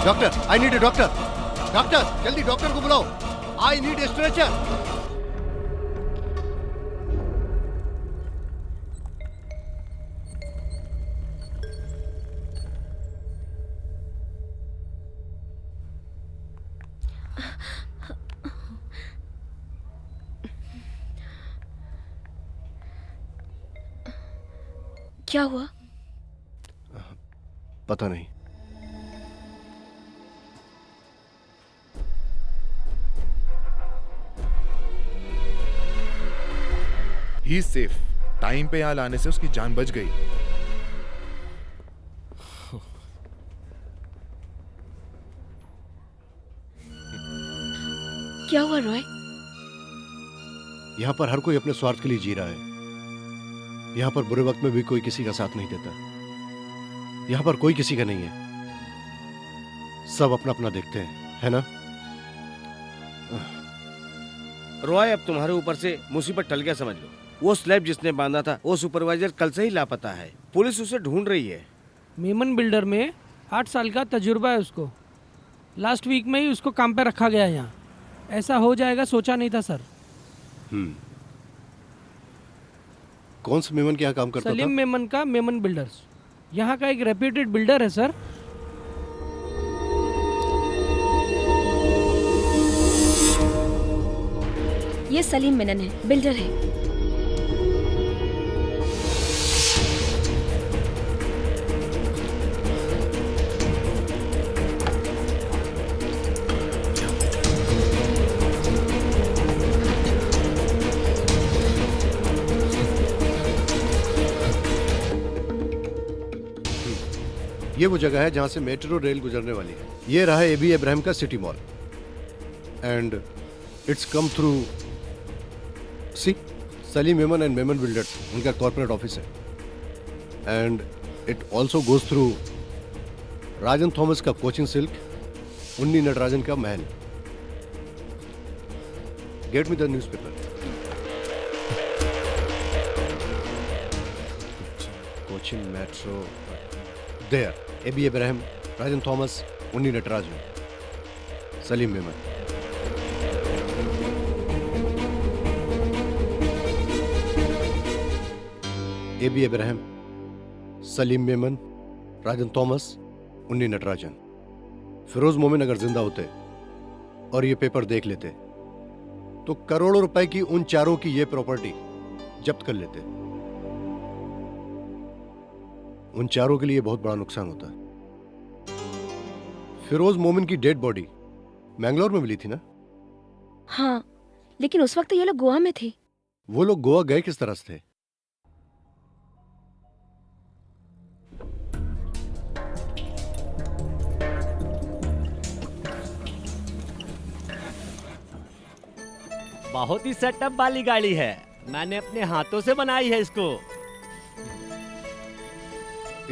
Doctor, I need a doctor. Doctor, जल्दी डॉक्टर को बुलाओ। I need a stretcher. क्या हुआ? पता नहीं। ही सेफ। टाइम पे यहाँ लाने से उसकी जान बच गई। क्या हुआ रॉय? यहाँ पर हर कोई अपने स्वार्थ के लिए जी रहा है। यहाँ पर बुरे वक्त में भी कोई किसी का साथ नहीं देता। यहाँ पर कोई किसी का नहीं है, सब अपना अपना देखते हैं, है ना? रॉय, अब तुम्हारे ऊपर से मुसीबत टल गया समझ लो। वो स्लैब जिसने बांधा था वो सुपरवाइजर कल से ही लापता है। पुलिस उसे ढूंढ रही है। मेमन बिल्डर में 8 साल का तजुर्बा है उसको। लास्ट वीक में ही उसको काम पे रखा गया यहाँ। ऐसा हो जाएगा सोचा नहीं था सर। कौन से मेमन के यहाँ काम करता सलीम था? मेमन का मेमन बिल्डर्स, यहाँ का एक रेप्यूटेड बिल्डर है सर। ये सलीम मेनन है, बिल्डर है। ये वो जगह है जहां से मेट्रो रेल गुजरने वाली है। ये रहा एबी इब्राहिम का city mall and it's come through C Salim Memon and Memon builders, उनका कॉर्पोरेट ऑफिस है। And it also goes through Rajan Thomas का कोचिंग सिल्क, उन्नी नटराजन का महल। Get me the newspaper. Cochin metro there, A B Ibrahim, Rajan Thomas, Unni Natarajan, Salim Memon. A B Ibrahim, Salim Memon, Rajan Thomas, Unni Natarajan. Firoz मोमिन अगर जिंदा होते और ये पेपर देख लेते तो करोड़ों रुपए की उन चारों की ये प्रॉपर्टी जब्त कर लेते। उन चारों के लिए बहुत बड़ा नुकसान होता है। फिरोज मोमिन की डेड बॉडी मैंगलोर में मिली थी ना? हाँ, लेकिन उस वक्त तो ये लोग गोवा में थे। वो लोग गोवा गए किस तरह से थे? बहुत ही सेटअप वाली गाड़ी है, मैंने अपने हाथों से बनाई है इसको।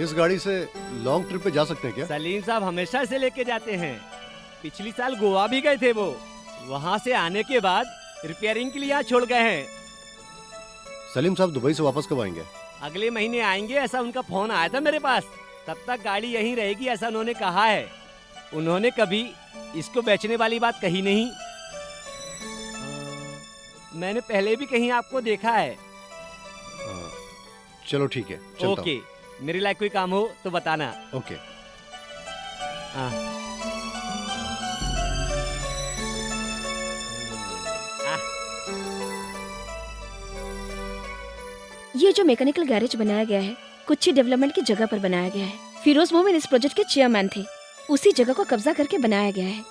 इस गाड़ी से लॉन्ग ट्रिप पे जा सकते हैं क्या? सलीम साहब हमेशा इसे लेके जाते हैं। पिछली साल गोवा भी गए थे वो, वहाँ से आने के बाद रिपेयरिंग के लिए यहाँ छोड़ गए हैं। सलीम साहब दुबई से वापस कब आएंगे? अगले महीने आएंगे, ऐसा उनका फोन आया था मेरे पास। तब तक गाड़ी यहीं रहेगी ऐसा उन्होंने कहा है। उन्होंने कभी इसको बेचने वाली बात कही नहीं। मैंने पहले भी कहीं आपको देखा है। चलो ठीक है, चलता ओके, मेरे लायक कोई काम हो तो बताना। ओके। ये जो मैकेनिकल गैरेज बनाया गया है कुछ ही डेवलपमेंट की जगह पर बनाया गया है। फिरोज मोमिन इस प्रोजेक्ट के चेयरमैन थे। उसी जगह को कब्जा करके बनाया गया है।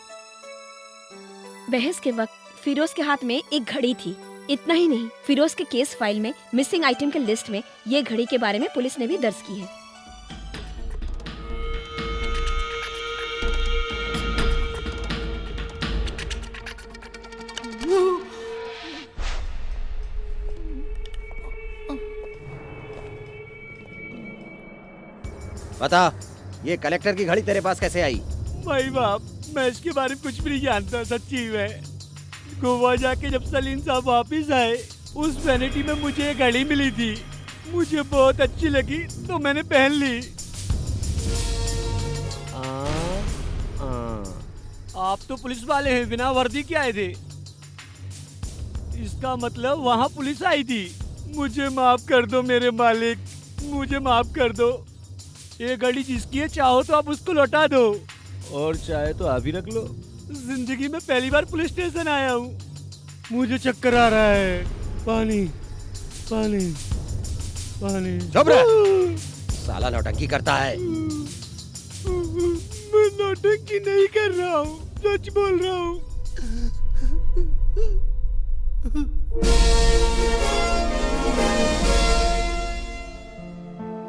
बहस के वक्त फिरोज के हाथ में एक घड़ी थी। इतना ही नहीं, फिरोज के केस फाइल में मिसिंग आइटम के लिस्ट में ये घड़ी के बारे में पुलिस ने भी दर्ज की है। बता, ये कलेक्टर की घड़ी तेरे पास कैसे आई? भाई बाप, मैं इसके बारे में कुछ भी नहीं जानता सच्ची में। गोवा जाके जब सलीम साहब वापिस आए, उस वैनिटी में मुझे एक घड़ी मिली थी। मुझे बहुत अच्छी लगी तो मैंने पहन ली। आप तो पुलिस वाले हैं, बिना वर्दी के आए थे। इसका मतलब वहाँ पुलिस आई थी। मुझे माफ कर दो मेरे मालिक, मुझे माफ कर दो। ये घड़ी जिसकी है, चाहो तो आप उसको लौटा दो, और चाहे तो आप ही रख लो। जिंदगी में पहली बार पुलिस स्टेशन आया हूँ, मुझे चक्कर आ रहा है। पानी पानी पानी। चुप रह, साला नौटंकी करता है। मैं नौटंकी नहीं कर रहा हूँ, सच बोल रहा हूँ।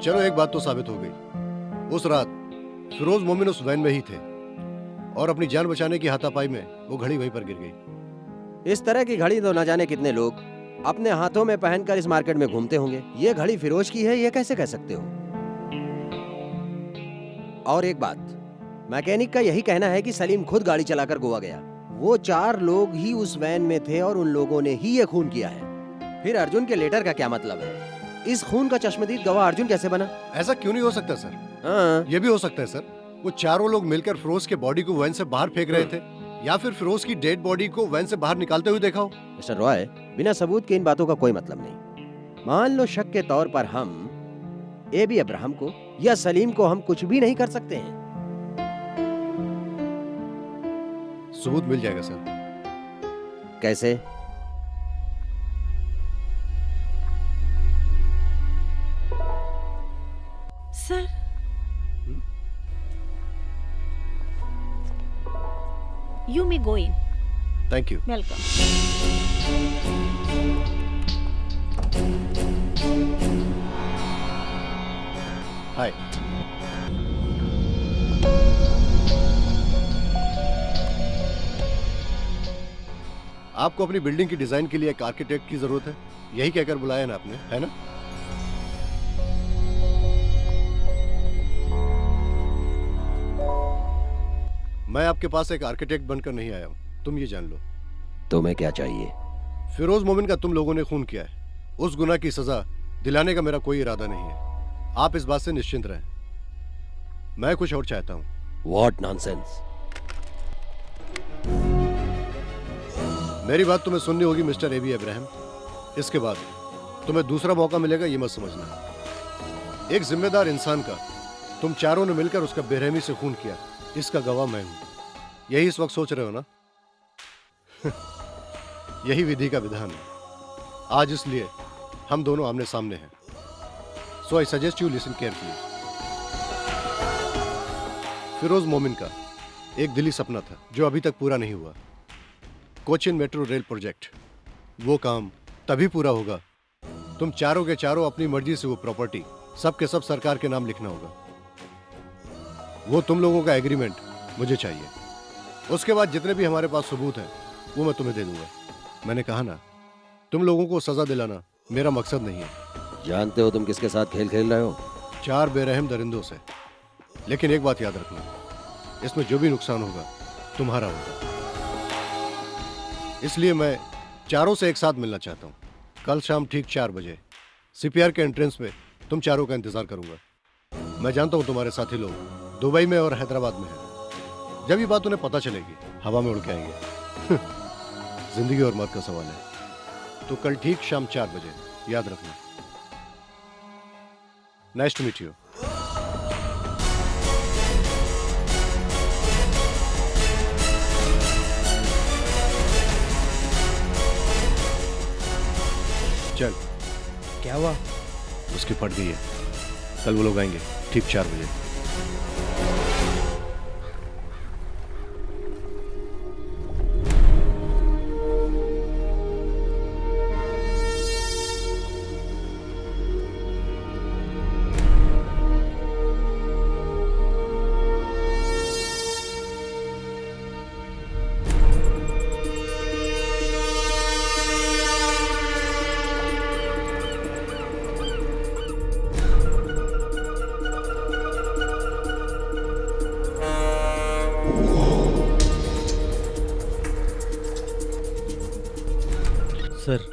चलो एक बात तो साबित हो गई। उस रात फिरोज मोमिन उस वैन में ही थे और अपनी जान बचाने की हाथापाई में वो घड़ी वहीं पर गिर गई। इस तरह की घड़ी तो न जाने कितने लोग अपने हाथों में पहनकर इस मार्केट में घूमते होंगे। ये घड़ी फिरोज की है, ये कैसे कह सकते हो? और एक बात, मैकेनिक का यही कहना है कि सलीम खुद गाड़ी चलाकर गोवा गया। वो 4 लोग ही उस वैन में थे और उन लोगों ने ही ये खून किया है। फिर अर्जुन के लेटर का क्या मतलब है? इस खून का चश्मदीद गवाह अर्जुन कैसे बना? ऐसा क्यों नहीं हो सकता सर? हाँ। ये भी हो सकता है सर, वो चारों लोग मिलकर फिरोज के बॉडी को वैन से बाहर फेंक रहे थे, या फिर फिरोज की डेड बॉडी को वैन से बाहर निकालते हुए देखा हो। मिस्टर रॉय, बिना सबूत के इन बातों का कोई मतलब नहीं। मान लो शक के तौर पर हम एबी अब्राहम को या सलीम को हम कुछ भी नहीं कर सकते हैं। सबूत मिल जाएगा सर। कैसे? Sir, you may go in. Thank you. Welcome. Hi. आपको अपनी बिल्डिंग की डिजाइन के लिए एक आर्किटेक्ट की जरूरत है, यही कहकर बुलाया ना आपने, है ना? मैं आपके पास एक आर्किटेक्ट बनकर नहीं आया हूं, तुम ये जान लो। तुम्हें क्या चाहिए? फिरोज मोमिन का तुम लोगों ने खून किया है, उस गुनाह की सजा दिलाने का मेरा कोई इरादा नहीं है। आप इस बात से निश्चिंत रहें। मैं कुछ और चाहता हूं। What nonsense? मेरी बात तुम्हें सुननी होगी मिस्टर एबी अब्राहम। इसके बाद तुम्हें दूसरा मौका मिलेगा, ये मत समझना। एक जिम्मेदार इंसान का तुम चारों ने मिलकर उसका बेरहमी से खून किया, इसका गवाह मैं हूं। यही इस वक्त सोच रहे हो ना? यही विधि का विधान है। आज इसलिए हम दोनों आमने सामने हैं। So I suggest you listen carefully. Firoz Momin का एक दिली सपना था जो अभी तक पूरा नहीं हुआ, कोचिन मेट्रो रेल प्रोजेक्ट। वो काम तभी पूरा होगा तुम चारों के चारों अपनी मर्जी से वो प्रॉपर्टी सब के सब सरकार के नाम लिखना होगा। वो तुम लोगों का एग्रीमेंट मुझे चाहिए। उसके बाद जितने भी हमारे पास सबूत हैं वो मैं तुम्हें दे दूंगा। मैंने कहा ना, तुम लोगों को सजा दिलाना मेरा मकसद नहीं है। जानते हो तुम किसके साथ खेल खेल रहे हो? 4 बेरहम दरिंदों से। लेकिन एक बात याद रखना, इसमें जो भी नुकसान होगा तुम्हारा होगा। इसलिए मैं चारों से एक साथ मिलना चाहता हूँ। कल शाम ठीक 4 बजे सीपीआर के एंट्रेंस में तुम चारों का इंतजार करूंगा। मैं जानता हूँ तुम्हारे साथी लोग दुबई में और हैदराबाद में हैं। जब ये बात उन्हें पता चलेगी हवा में उड़ के आएंगे। जिंदगी और मौत का सवाल है। तो कल ठीक शाम 4 बजे याद रखना। Nice to meet you. चल। क्या हुआ? उसकी फट गई है। कल वो लोग आएंगे ठीक 4 बजे। सर,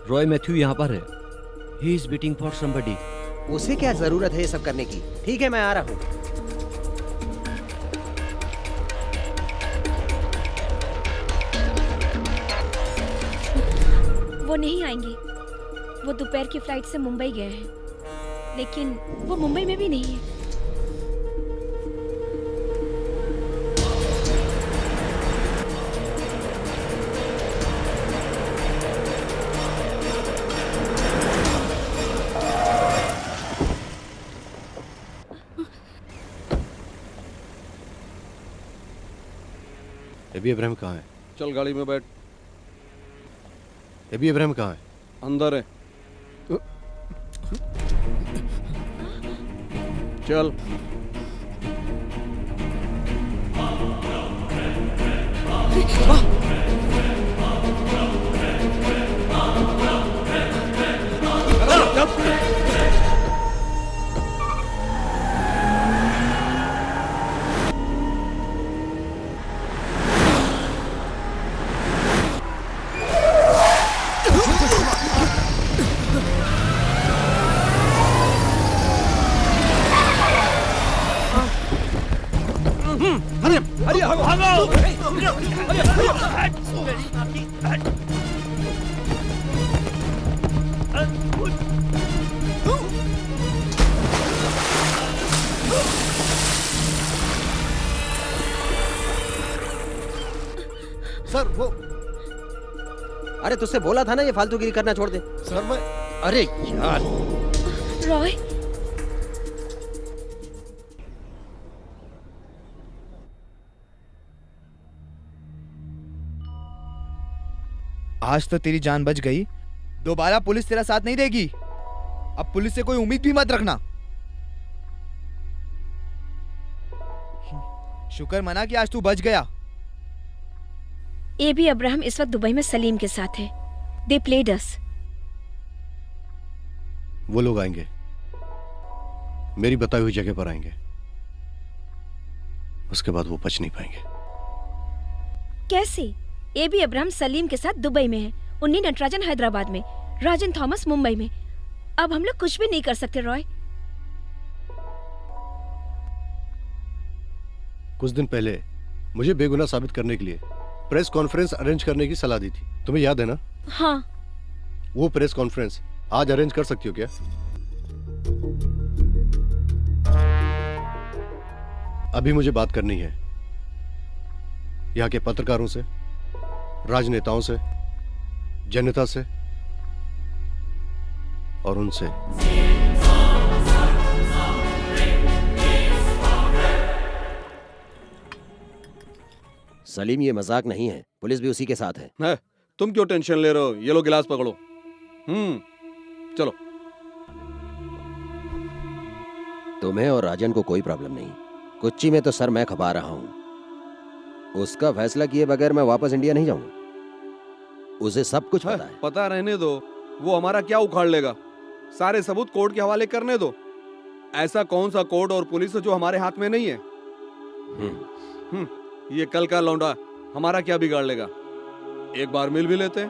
रॉय मैथ्यू यहाँ पर है। He is waiting for somebody. उसे क्या जरूरत है ये सब करने की? ठीक है, मैं आ रहा हूँ। वो नहीं आएंगे। वो दोपहर की फ्लाइट से मुंबई गए हैं, लेकिन वो मुंबई में भी नहीं है। एबी अब्राहम कहाँ है? चल गाड़ी में बैठ। एबी अब्राहम कहाँ है? अंदर है। चल। अरे सर वो, अरे तुझसे बोला था ना ये फालतूगिरी करना छोड़ दे। सर मैं, अरे यार रॉय, आज तो तेरी जान बच गई, दोबारा पुलिस तेरा साथ नहीं देगी। अब पुलिस से कोई उम्मीद भी मत रखना। शुक्र मना कि आज तू बच गया। एबी अब्राहम इस वक्त दुबई में सलीम के साथ है। दे प्लेड अस। वो लोग आएंगे, मेरी बताई हुई जगह पर आएंगे, उसके बाद वो बच नहीं पाएंगे। कैसे? एबी अब्राहम सलीम के साथ दुबई में है, उन्नी नटराजन हैदराबाद में, राजन थॉमस मुंबई में। अब हम लोग कुछ भी नहीं कर सकते रॉय। कुछ दिन पहले मुझे बेगुनाह साबित करने के लिए प्रेस कॉन्फ्रेंस अरेंज करने की सलाह दी थी, तुम्हें याद है ना? हाँ। वो प्रेस कॉन्फ्रेंस आज अरेंज कर सकती हो क्या? अभी मुझे बात करनी है यहाँ के पत्रकारों से, राजनेताओं से, जनता से और उनसे। सलीम, ये मजाक नहीं है, पुलिस भी उसी के साथ है। तुम क्यों टेंशन ले रहे हो? ये लो गिलास पकड़ो। चलो। तुम्हें और राजन को कोई प्रॉब्लम नहीं। कोच्चि में तो सर मैं खपा रहा हूँ। उसका फैसला किए बगैर मैं वापस इंडिया नहीं जाऊंगा। उसे सब कुछ पता है। पता रहने दो, वो हमारा क्या उखाड़ लेगा। सारे सबूत कोर्ट के हवाले करने दो। ऐसा कौन सा कोर्ट और पुलिस है जो हमारे हाथ में नहीं है? ये कल का लौंडा हमारा क्या बिगाड़ लेगा? एक बार मिल भी लेते।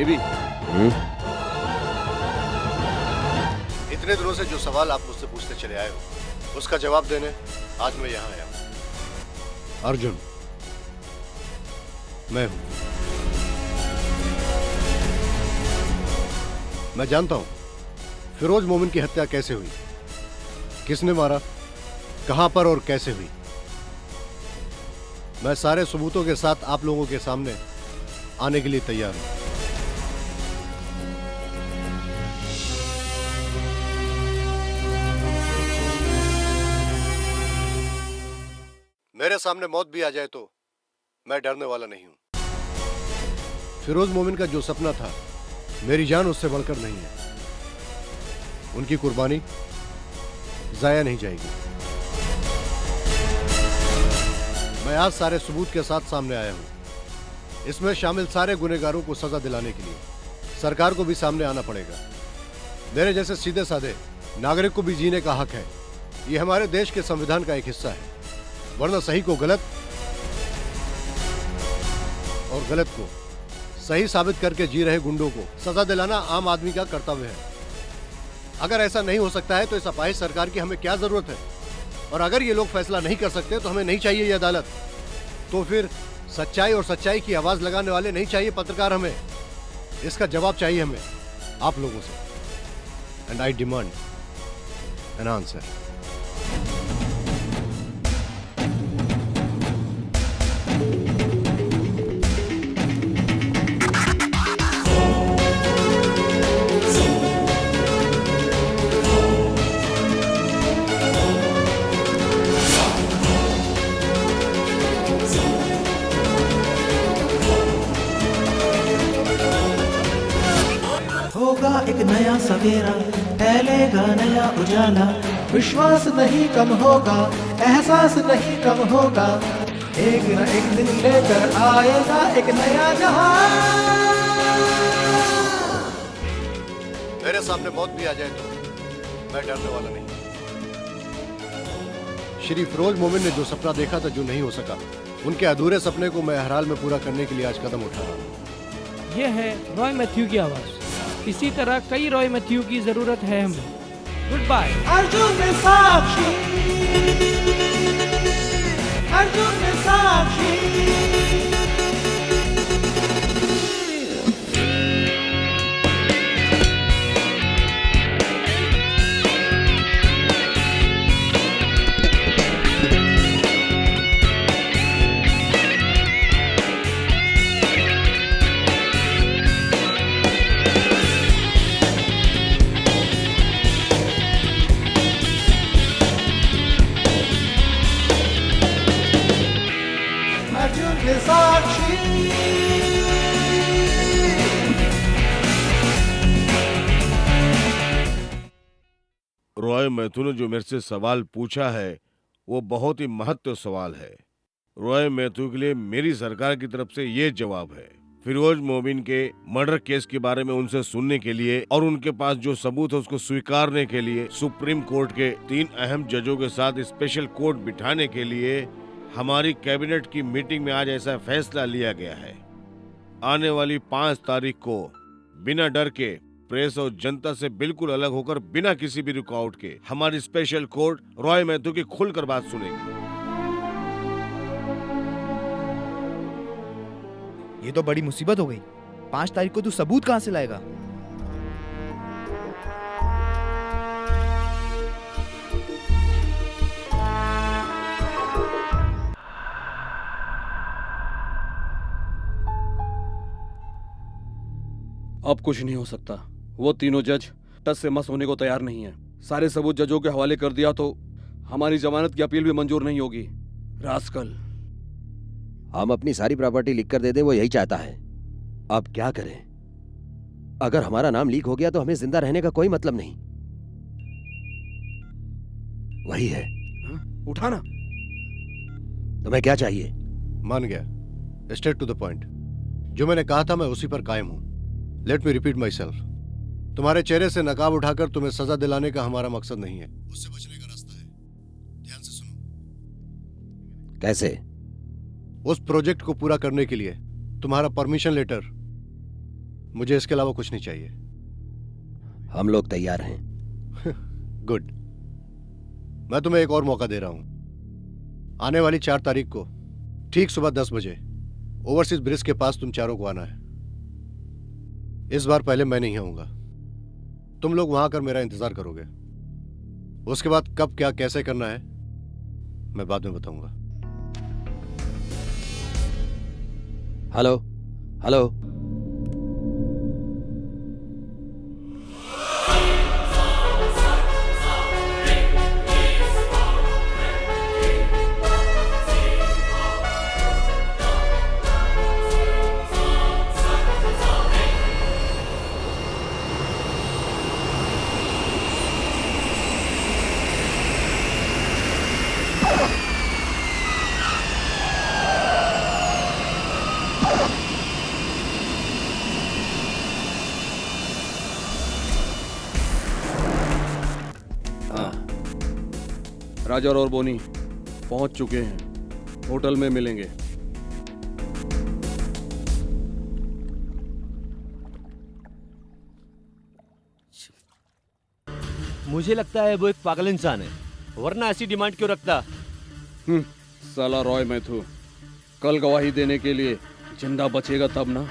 एबी, इतने दिनों से जो सवाल आप मुझसे पूछते चले आए हो, उसका जवाब देने आज मैं यहाँ आया हूँ। अर्जुन मैं हूं। मैं जानता हूं फिरोज मोमिन की हत्या कैसे हुई, किसने मारा, कहां पर और कैसे हुई। मैं सारे सबूतों के साथ आप लोगों के सामने आने के लिए तैयार हूं। मेरे सामने मौत भी आ जाए तो मैं डरने वाला नहीं हूं। फिरोज मोमिन का जो सपना था, मेरी जान उससे बढ़कर नहीं है। उनकी कुर्बानी जाया नहीं जाएगी। मैं आज सारे सबूत के साथ सामने आया हूं। इसमें शामिल सारे गुनहगारों को सजा दिलाने के लिए सरकार को भी सामने आना पड़ेगा। मेरे जैसे सीधे साधे नागरिक को भी जीने का हक है। ये हमारे देश के संविधान का एक हिस्सा है। वरना सही को गलत और गलत को सही साबित करके जी रहे गुंडों को सजा दिलाना आम आदमी का कर्तव्य है। अगर ऐसा नहीं हो सकता है तो इस अपाहिज सरकार की हमें क्या जरूरत है? और अगर ये लोग फैसला नहीं कर सकते तो हमें नहीं चाहिए ये अदालत। तो फिर सच्चाई और सच्चाई की आवाज लगाने वाले नहीं चाहिए पत्रकार हमें। इसका जवाब चाहिए हमें आप लोगों से। And I demand an answer. होगा एक नया सवेरा, फैलेगा नया उजाला। विश्वास नहीं कम होगा, एहसास नहीं कम होगा। एक न एक दिन लेकर आएगा एक नया जहां। मेरे सामने मौत भी आ जाए तो मैं डरने वाला नहीं। श्री फिरोज मोमिन ने जो सपना देखा था, जो नहीं हो सका, उनके अधूरे सपने को मैं हर हाल में पूरा करने के लिए आज कदम उठा रहा हूँ। ये है रॉय मैथ्यू की आवाज़। इसी तरह कई रॉय मैथ्यू की ज़रूरत है हमें। Good bye. अर्जुन साक्षी, अर्जुन साक्षी। रॉय मैथ्यू ने जो मेरे से सवाल पूछा है वो बहुत ही महत्वपूर्ण सवाल है। रॉय मैथ्यू के लिए मेरी सरकार की तरफ से ये जवाब है। फिरोज मोमिन के मर्डर केस के बारे में उनसे सुनने के लिए और उनके पास जो सबूत है उसको स्वीकारने के लिए सुप्रीम कोर्ट के 3 अहम जजों के साथ स्पेशल कोर्ट बिठाने के लिए हमारी कैबिनेट की मीटिंग में आज ऐसा फैसला लिया गया है। आने वाली 5 तारीख को बिना डर के प्रेस और जनता से बिल्कुल अलग होकर बिना किसी भी रुकावट के हमारी स्पेशल कोर्ट रॉय मैथ्यू की खुलकर बात सुनेगी। ये तो बड़ी मुसीबत हो गई। 5 तारीख को तू सबूत कहां से लाएगा? अब कुछ नहीं हो सकता। वो तीनों जज टस से मस होने को तैयार नहीं है। सारे सबूत जजों के हवाले कर दिया तो हमारी जमानत की अपील भी मंजूर नहीं होगी। रास्कल। हम अपनी सारी प्रॉपर्टी लिख कर दे दे, वो यही चाहता है। अब क्या करें? अगर हमारा नाम लीक हो गया तो हमें जिंदा रहने का कोई मतलब नहीं। वही है। उठाना। तुम्हें क्या चाहिए? मान गया, स्ट्रेट टू द पॉइंट। जो मैंने कहा था मैं उसी पर कायम हूं। Let me repeat my self. तुम्हारे चेहरे से नकाब उठाकर तुम्हें सजा दिलाने का हमारा मकसद नहीं है। उससे बचने का रास्ता है। ध्यान से सुनो। कैसे? उस प्रोजेक्ट को पूरा करने के लिए तुम्हारा परमिशन लेटर। मुझे इसके अलावा कुछ नहीं चाहिए। हम लोग तैयार हैं। गुड। मैं तुम्हें एक और मौका दे रहा हूं। आने वाली 4 तारीख को ठीक सुबह 10 बजे ओवरसीज ब्रिज के पास तुम चारों को आना है। इस बार पहले मैं नहीं आऊंगा। तुम लोग वहां आकर मेरा इंतजार करोगे। उसके बाद कब क्या कैसे करना है मैं बाद में बताऊंगा। Hello hello. राजा और बोनी पहुंच चुके हैं। होटल में मिलेंगे। मुझे लगता है वो एक पागल इंसान है, वरना ऐसी डिमांड क्यों रखता? साला रॉय मैथ्यू कल गवाही देने के लिए जिंदा बचेगा तब ना।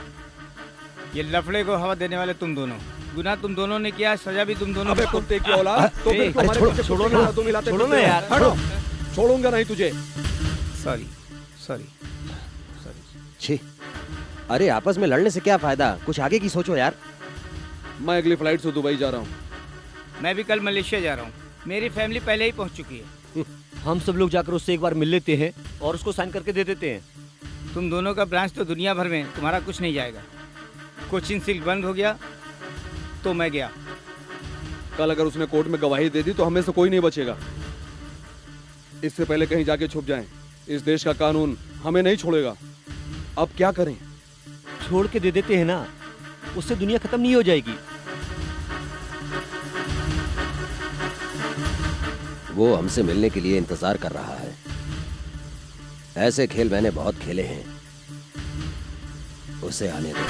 ये लफड़े को हवा देने वाले तुम दोनों। गुनाह तुम दोनों ने किया, सजा भी तुम दोनों। अबे कुत्ते की औलाद, तो फिर तुम्हारे पीछे छोड़ो ना, तुम हिलाते छोड़ो ना यार। हटो। छोड़ूंगा नहीं तुझे। Sorry sorry. छी, अरे आपस में लड़ने से क्या फायदा? कुछ आगे की सोचो यार। मैं अगली फ्लाइट से दुबई जा रहा हूँ। मैं भी कल मलेशिया जा रहा हूँ। मेरी फैमिली पहले ही पहुँच चुकी है। हम सब लोग जाकर उससे एक बार मिल लेते हैं और उसको साइन करके दे देते हैं। तुम दोनों का ब्रांच तो दुनिया भर में, तुम्हारा कुछ नहीं जाएगा। कोचिन सिल्क बंद हो गया तो मैं गया। कल अगर उसने कोर्ट में गवाही दे दी तो हमें से कोई नहीं बचेगा। इससे पहले कहीं जाके छुप जाएं। इस देश का कानून हमें नहीं छोड़ेगा। अब क्या करें? छोड़ के दे देते हैं ना, उससे दुनिया खत्म नहीं हो जाएगी। वो हमसे मिलने के लिए इंतजार कर रहा है। ऐसे खेल मैंने बहुत खेले हैं। उसे आने दो।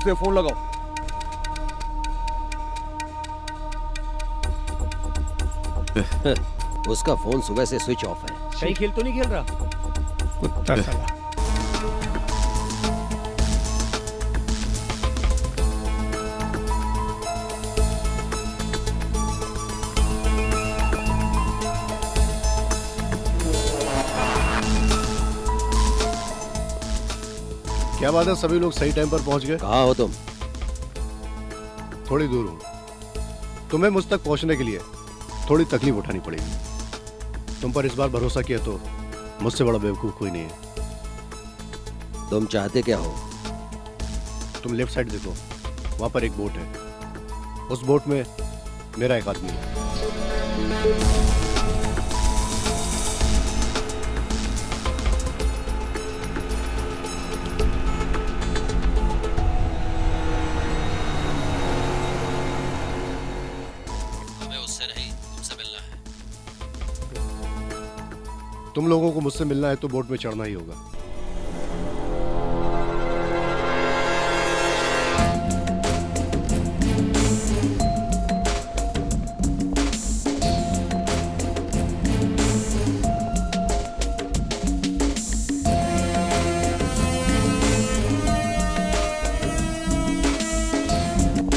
से फोन लगाओ। उसका फोन सुबह से स्विच ऑफ है। कहीं खेल तो नहीं खेल रहा? कुत्ता साला। क्या बात है, सभी लोग सही टाइम पर पहुंच गए? कहाँ हो तुम? थोड़ी दूर हूँ। तुम्हें मुझ तक पहुंचने के लिए थोड़ी तकलीफ उठानी पड़ेगी। तुम पर इस बार भरोसा किया तो मुझसे बड़ा बेवकूफ कोई नहीं है। तुम चाहते क्या हो? तुम लेफ्ट साइड देखो, वहां पर एक बोट है। उस बोट में मेरा एक आदमी है। तुम लोगों को मुझसे मिलना है तो बोट में चढ़ना ही होगा।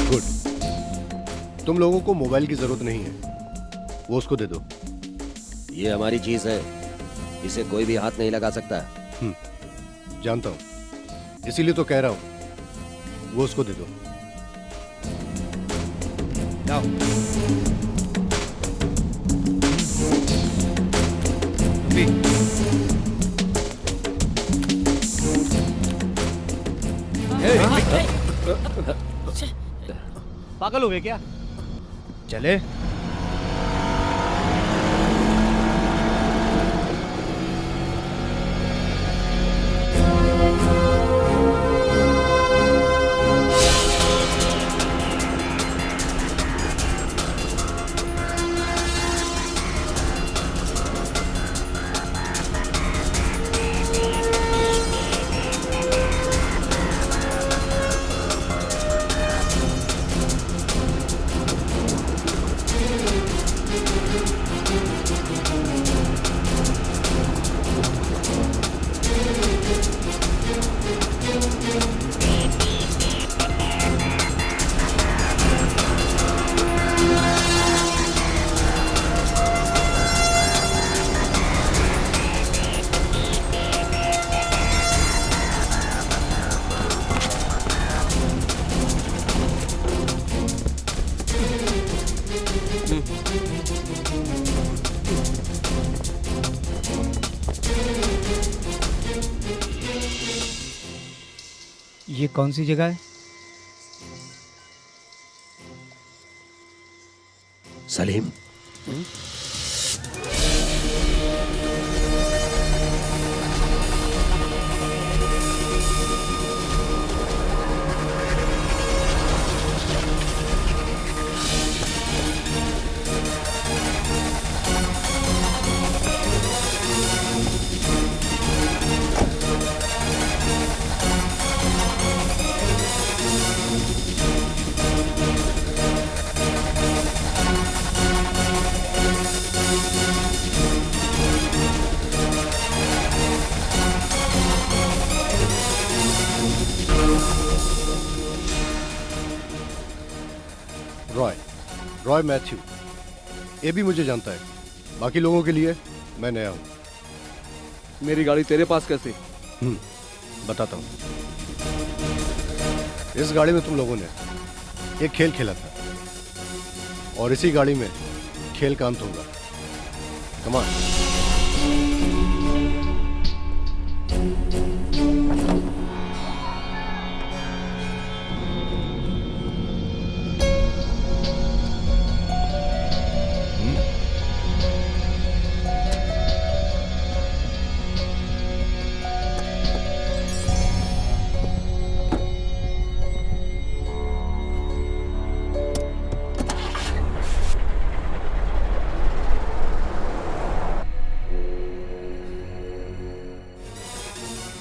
गुड। तुम लोगों को मोबाइल की जरूरत नहीं है, वो उसको दे दो। ये हमारी चीज है, इसे कोई भी हाथ नहीं लगा सकता। जानता हूं, इसीलिए तो कह रहा हूं, वो उसको दे दो। जाओ। पागल हो गए क्या? चले। ये कौन सी जगह है? सलीम, रॉय मैथ्यू, ये भी मुझे जानता है। बाकी लोगों के लिए मैं नया हूं। मेरी गाड़ी तेरे पास कैसे? बताता हूं। इस गाड़ी में तुम लोगों ने एक खेल खेला था और इसी गाड़ी में खेल का अंत होगा। कमान।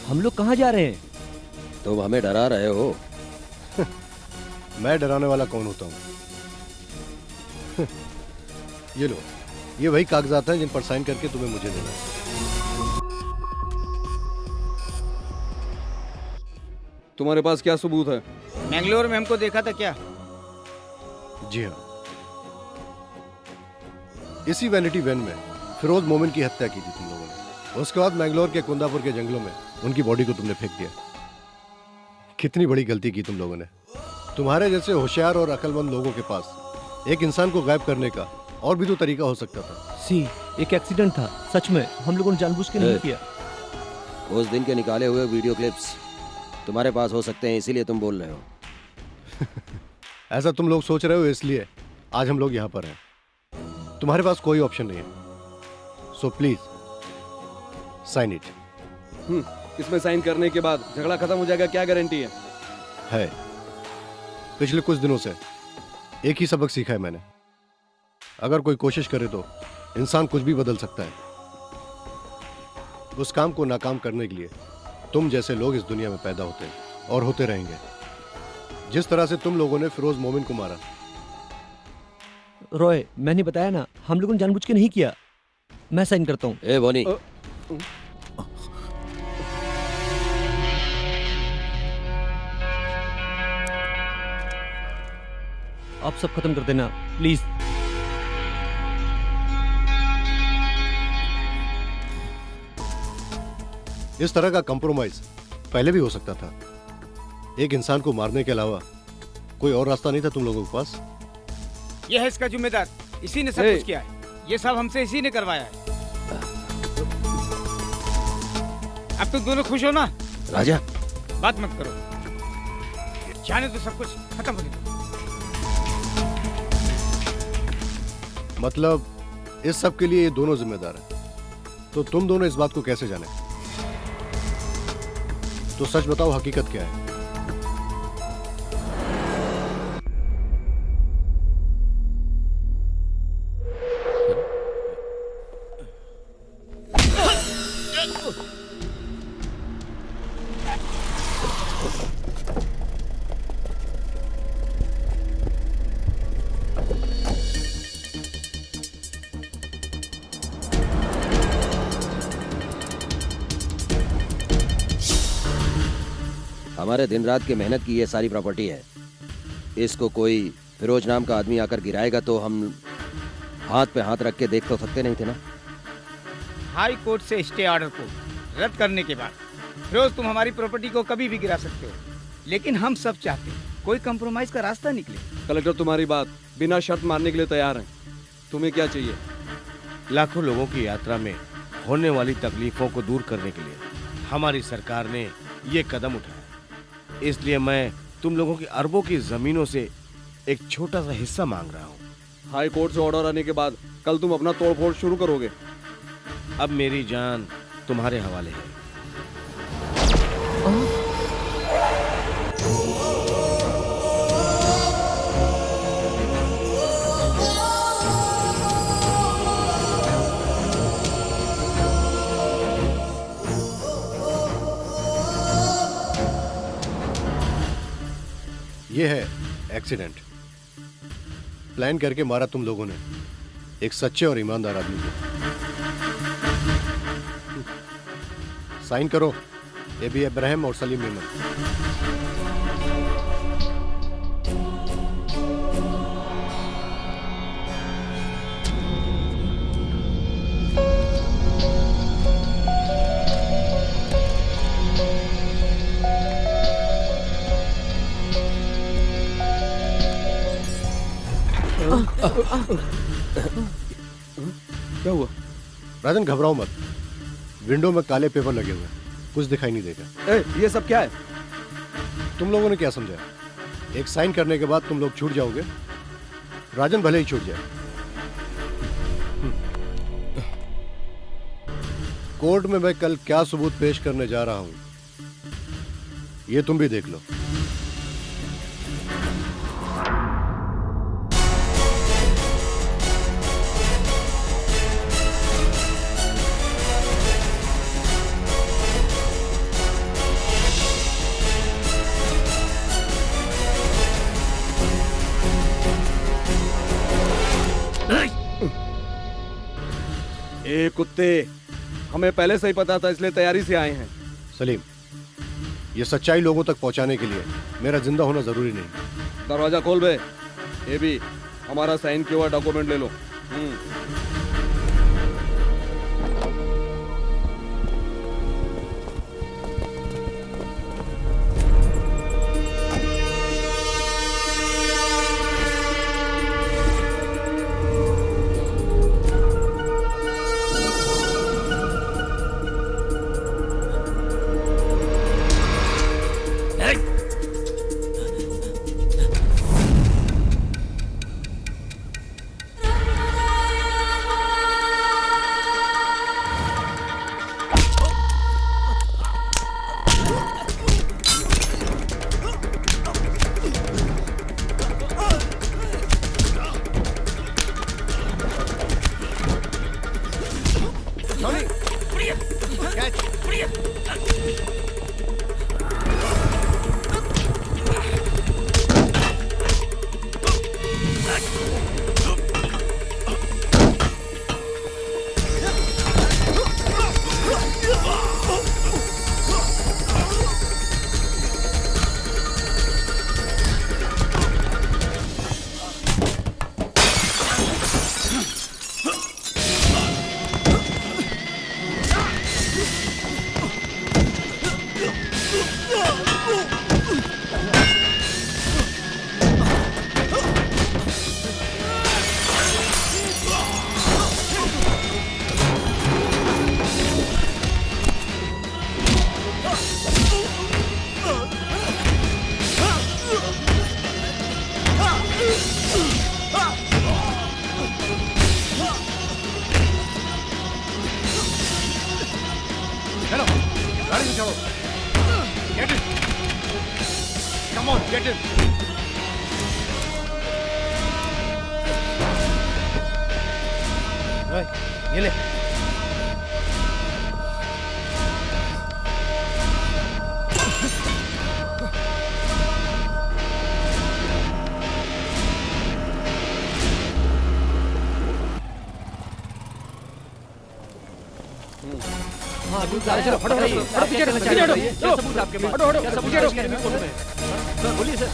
हम लोग कहाँ जा रहे हैं? तुम हमें डरा रहे हो। मैं डराने वाला कौन होता हूँ? ये लो, ये वही कागजात हैं जिन पर साइन करके तुम्हें मुझे देना है। तुम्हारे पास क्या सबूत है? मैंगलोर में हमको देखा था क्या? जी हाँ, इसी वैनिटी वैन में फिरोज मोमिन की हत्या की थी तुम लोगों ने। उसके बाद मैंगलोर के कुंदापुर के जंगलों में उनकी बॉडी को तुमने फेंक दिया। कितनी बड़ी गलती की तुम लोगों ने। तुम्हारे जैसे होशियार और अक्लमंद लोगों के पास एक इंसान को गायब करने का और भी तो तरीका हो सकता था। एक एक्सीडेंट था, सच में हम लोगों ने जानबूझ के नहीं किया। उस दिन के निकाले हुए वीडियो क्लिप्स तुम्हारे पास हो सकते हैं, इसीलिए तुम बोल रहे हो। ऐसा तुम लोग सोच रहे हो, इसलिए आज हम लोग यहाँ पर हैं। तुम्हारे पास कोई ऑप्शन नहीं है, सो प्लीज साइन इट। इसमें साइन करने के बाद झगड़ा खत्म हो जाएगा, क्या गारंटी है? पिछले कुछ दिनों से एक ही सबक सीखा है मैंने। अगर कोई कोशिश करे तो इंसान कुछ भी बदल सकता है। उस काम को नाकाम करने के लिए तुम जैसे लोग इस दुनिया में पैदा होते हैं और होते रहेंगे। जिस तरह से तुम लोगों ने फिरोज मोमिन को मारा। रॉय, मैंने बताया ना, हम लोगों ने जानबूझ के नहीं किया। मैं साइन करता हूँ। ए बोनी, आप सब खत्म कर देना प्लीज। इस तरह का कंप्रोमाइज पहले भी हो सकता था। एक इंसान को मारने के अलावा कोई और रास्ता नहीं था तुम लोगों के पास। यह है इसका जिम्मेदार, इसी ने सब कुछ किया है। ये सब हमसे इसी ने करवाया है। अब तुम दोनों खुश हो ना? राजा, बात मत करो, जाने तो सब कुछ खत्म हो गया। मतलब इस सब के लिए ये दोनों जिम्मेदार हैं। तो तुम दोनों इस बात को कैसे जाने? तो सच बताओ, हकीकत क्या है? हमारे दिन रात की मेहनत की ये सारी प्रॉपर्टी है। इसको कोई फिरोज नाम का आदमी आकर गिराएगा तो हम हाथ पे हाथ रख के देख तो सकते नहीं थे ना। हाई कोर्ट से स्टे ऑर्डर को रद्द करने के बाद फिरोज तुम हमारी प्रॉपर्टी को कभी भी गिरा सकते हो, लेकिन हम सब चाहते हैं कोई कंप्रोमाइज का रास्ता निकले। कलेक्टर तुम्हारी बात बिना शर्त मानने के लिए तैयार हैं। तुम्हें क्या चाहिए? लाखों लोगों की यात्रा में होने वाली तकलीफों को दूर करने के लिए हमारी सरकार ने ये कदम उठाया। इसलिए मैं तुम लोगों की अरबों की जमीनों से एक छोटा सा हिस्सा मांग रहा हूँ। हाई कोर्ट से ऑर्डर आने के बाद कल तुम अपना तोड़फोड़ शुरू करोगे। अब मेरी जान तुम्हारे हवाले है। ये है एक्सीडेंट। प्लान करके मारा तुम लोगों ने एक सच्चे और ईमानदार आदमी को। साइन करो, एबी इब्राहिम और सलीम मेमन। क्या हुआ? राजन घबराओ मत, विंडो में काले पेपर लगे हुए हैं, कुछ दिखाई नहीं देगा। ये सब क्या है? तुम लोगों ने क्या समझा? एक साइन करने के बाद तुम लोग छूट जाओगे? राजन भले ही छूट जाए। कोर्ट में मैं कल क्या सबूत पेश करने जा रहा हूं, ये तुम भी देख लो। ए कुत्ते, हमें पहले से ही पता था, इसलिए तैयारी से आए हैं। सलीम, ये सच्चाई लोगों तक पहुंचाने के लिए मेरा जिंदा होना जरूरी नहीं। दरवाजा खोल बे। ये भी हमारा साइन किया हुआ डॉक्यूमेंट ले लो। ये ले। हाँ चलो हटो हटो हटो पीछे हटो पीछे हटो। क्या सबूत आपके पास? हटो हटो क्या सबूत पीछे है हटो। इसके रिपोर्ट में? सर बोलिए सर।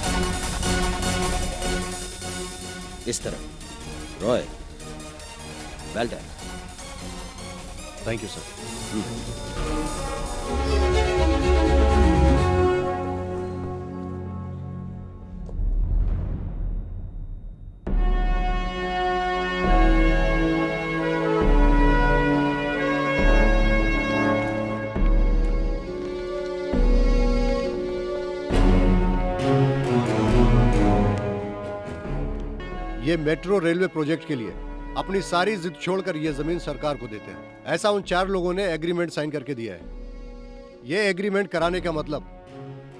इस तरह Roy, well done. Thank you sir. ये मेट्रो रेलवे प्रोजेक्ट के लिए अपनी सारी जिद छोड़कर ये जमीन सरकार को देते हैं। ऐसा उन 4 लोगों ने एग्रीमेंट साइन करके दिया है। ये एग्रीमेंट कराने का मतलब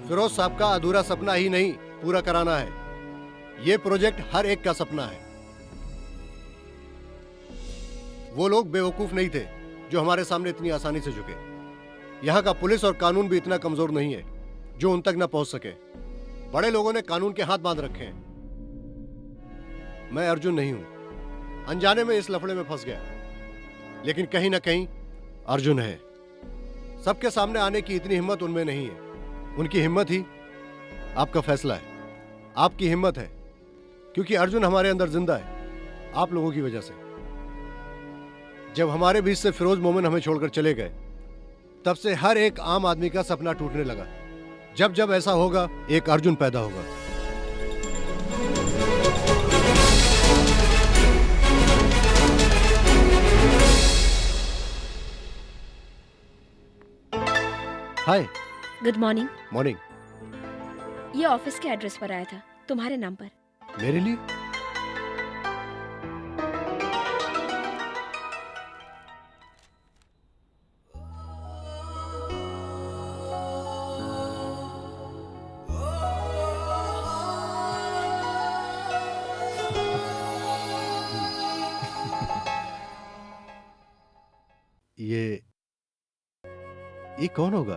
फिरोज साहब का अधूरा सपना ही नहीं, पूरा कराना है। ये प्रोजेक्ट हर एक का सपना है। वो लोग बेवकूफ नहीं थे जो हमारे सामने इतनी आसानी से झुके। यहाँ का पुलिस और कानून भी इतना कमजोर नहीं है जो उन तक न पहुंच सके। बड़े लोगों ने कानून के हाथ बांध रखे हैं। मैं अर्जुन नहीं हूं, अनजाने में इस लफड़े में फंस गया, लेकिन कहीं ना कहीं अर्जुन है। सबके सामने आने की इतनी हिम्मत उनमें नहीं है। उनकी हिम्मत ही आपका फैसला है, आपकी हिम्मत है, क्योंकि अर्जुन हमारे अंदर जिंदा है आप लोगों की वजह से। जब हमारे बीच से फिरोज मोमिन हमें छोड़कर चले गए, तब से हर एक आम आदमी का सपना टूटने लगा। जब जब ऐसा होगा, एक अर्जुन पैदा होगा। हाय। Good morning. मॉर्निंग। ये ऑफिस के एड्रेस पर आया था, तुम्हारे नाम पर। मेरे लिए? ये कौन होगा?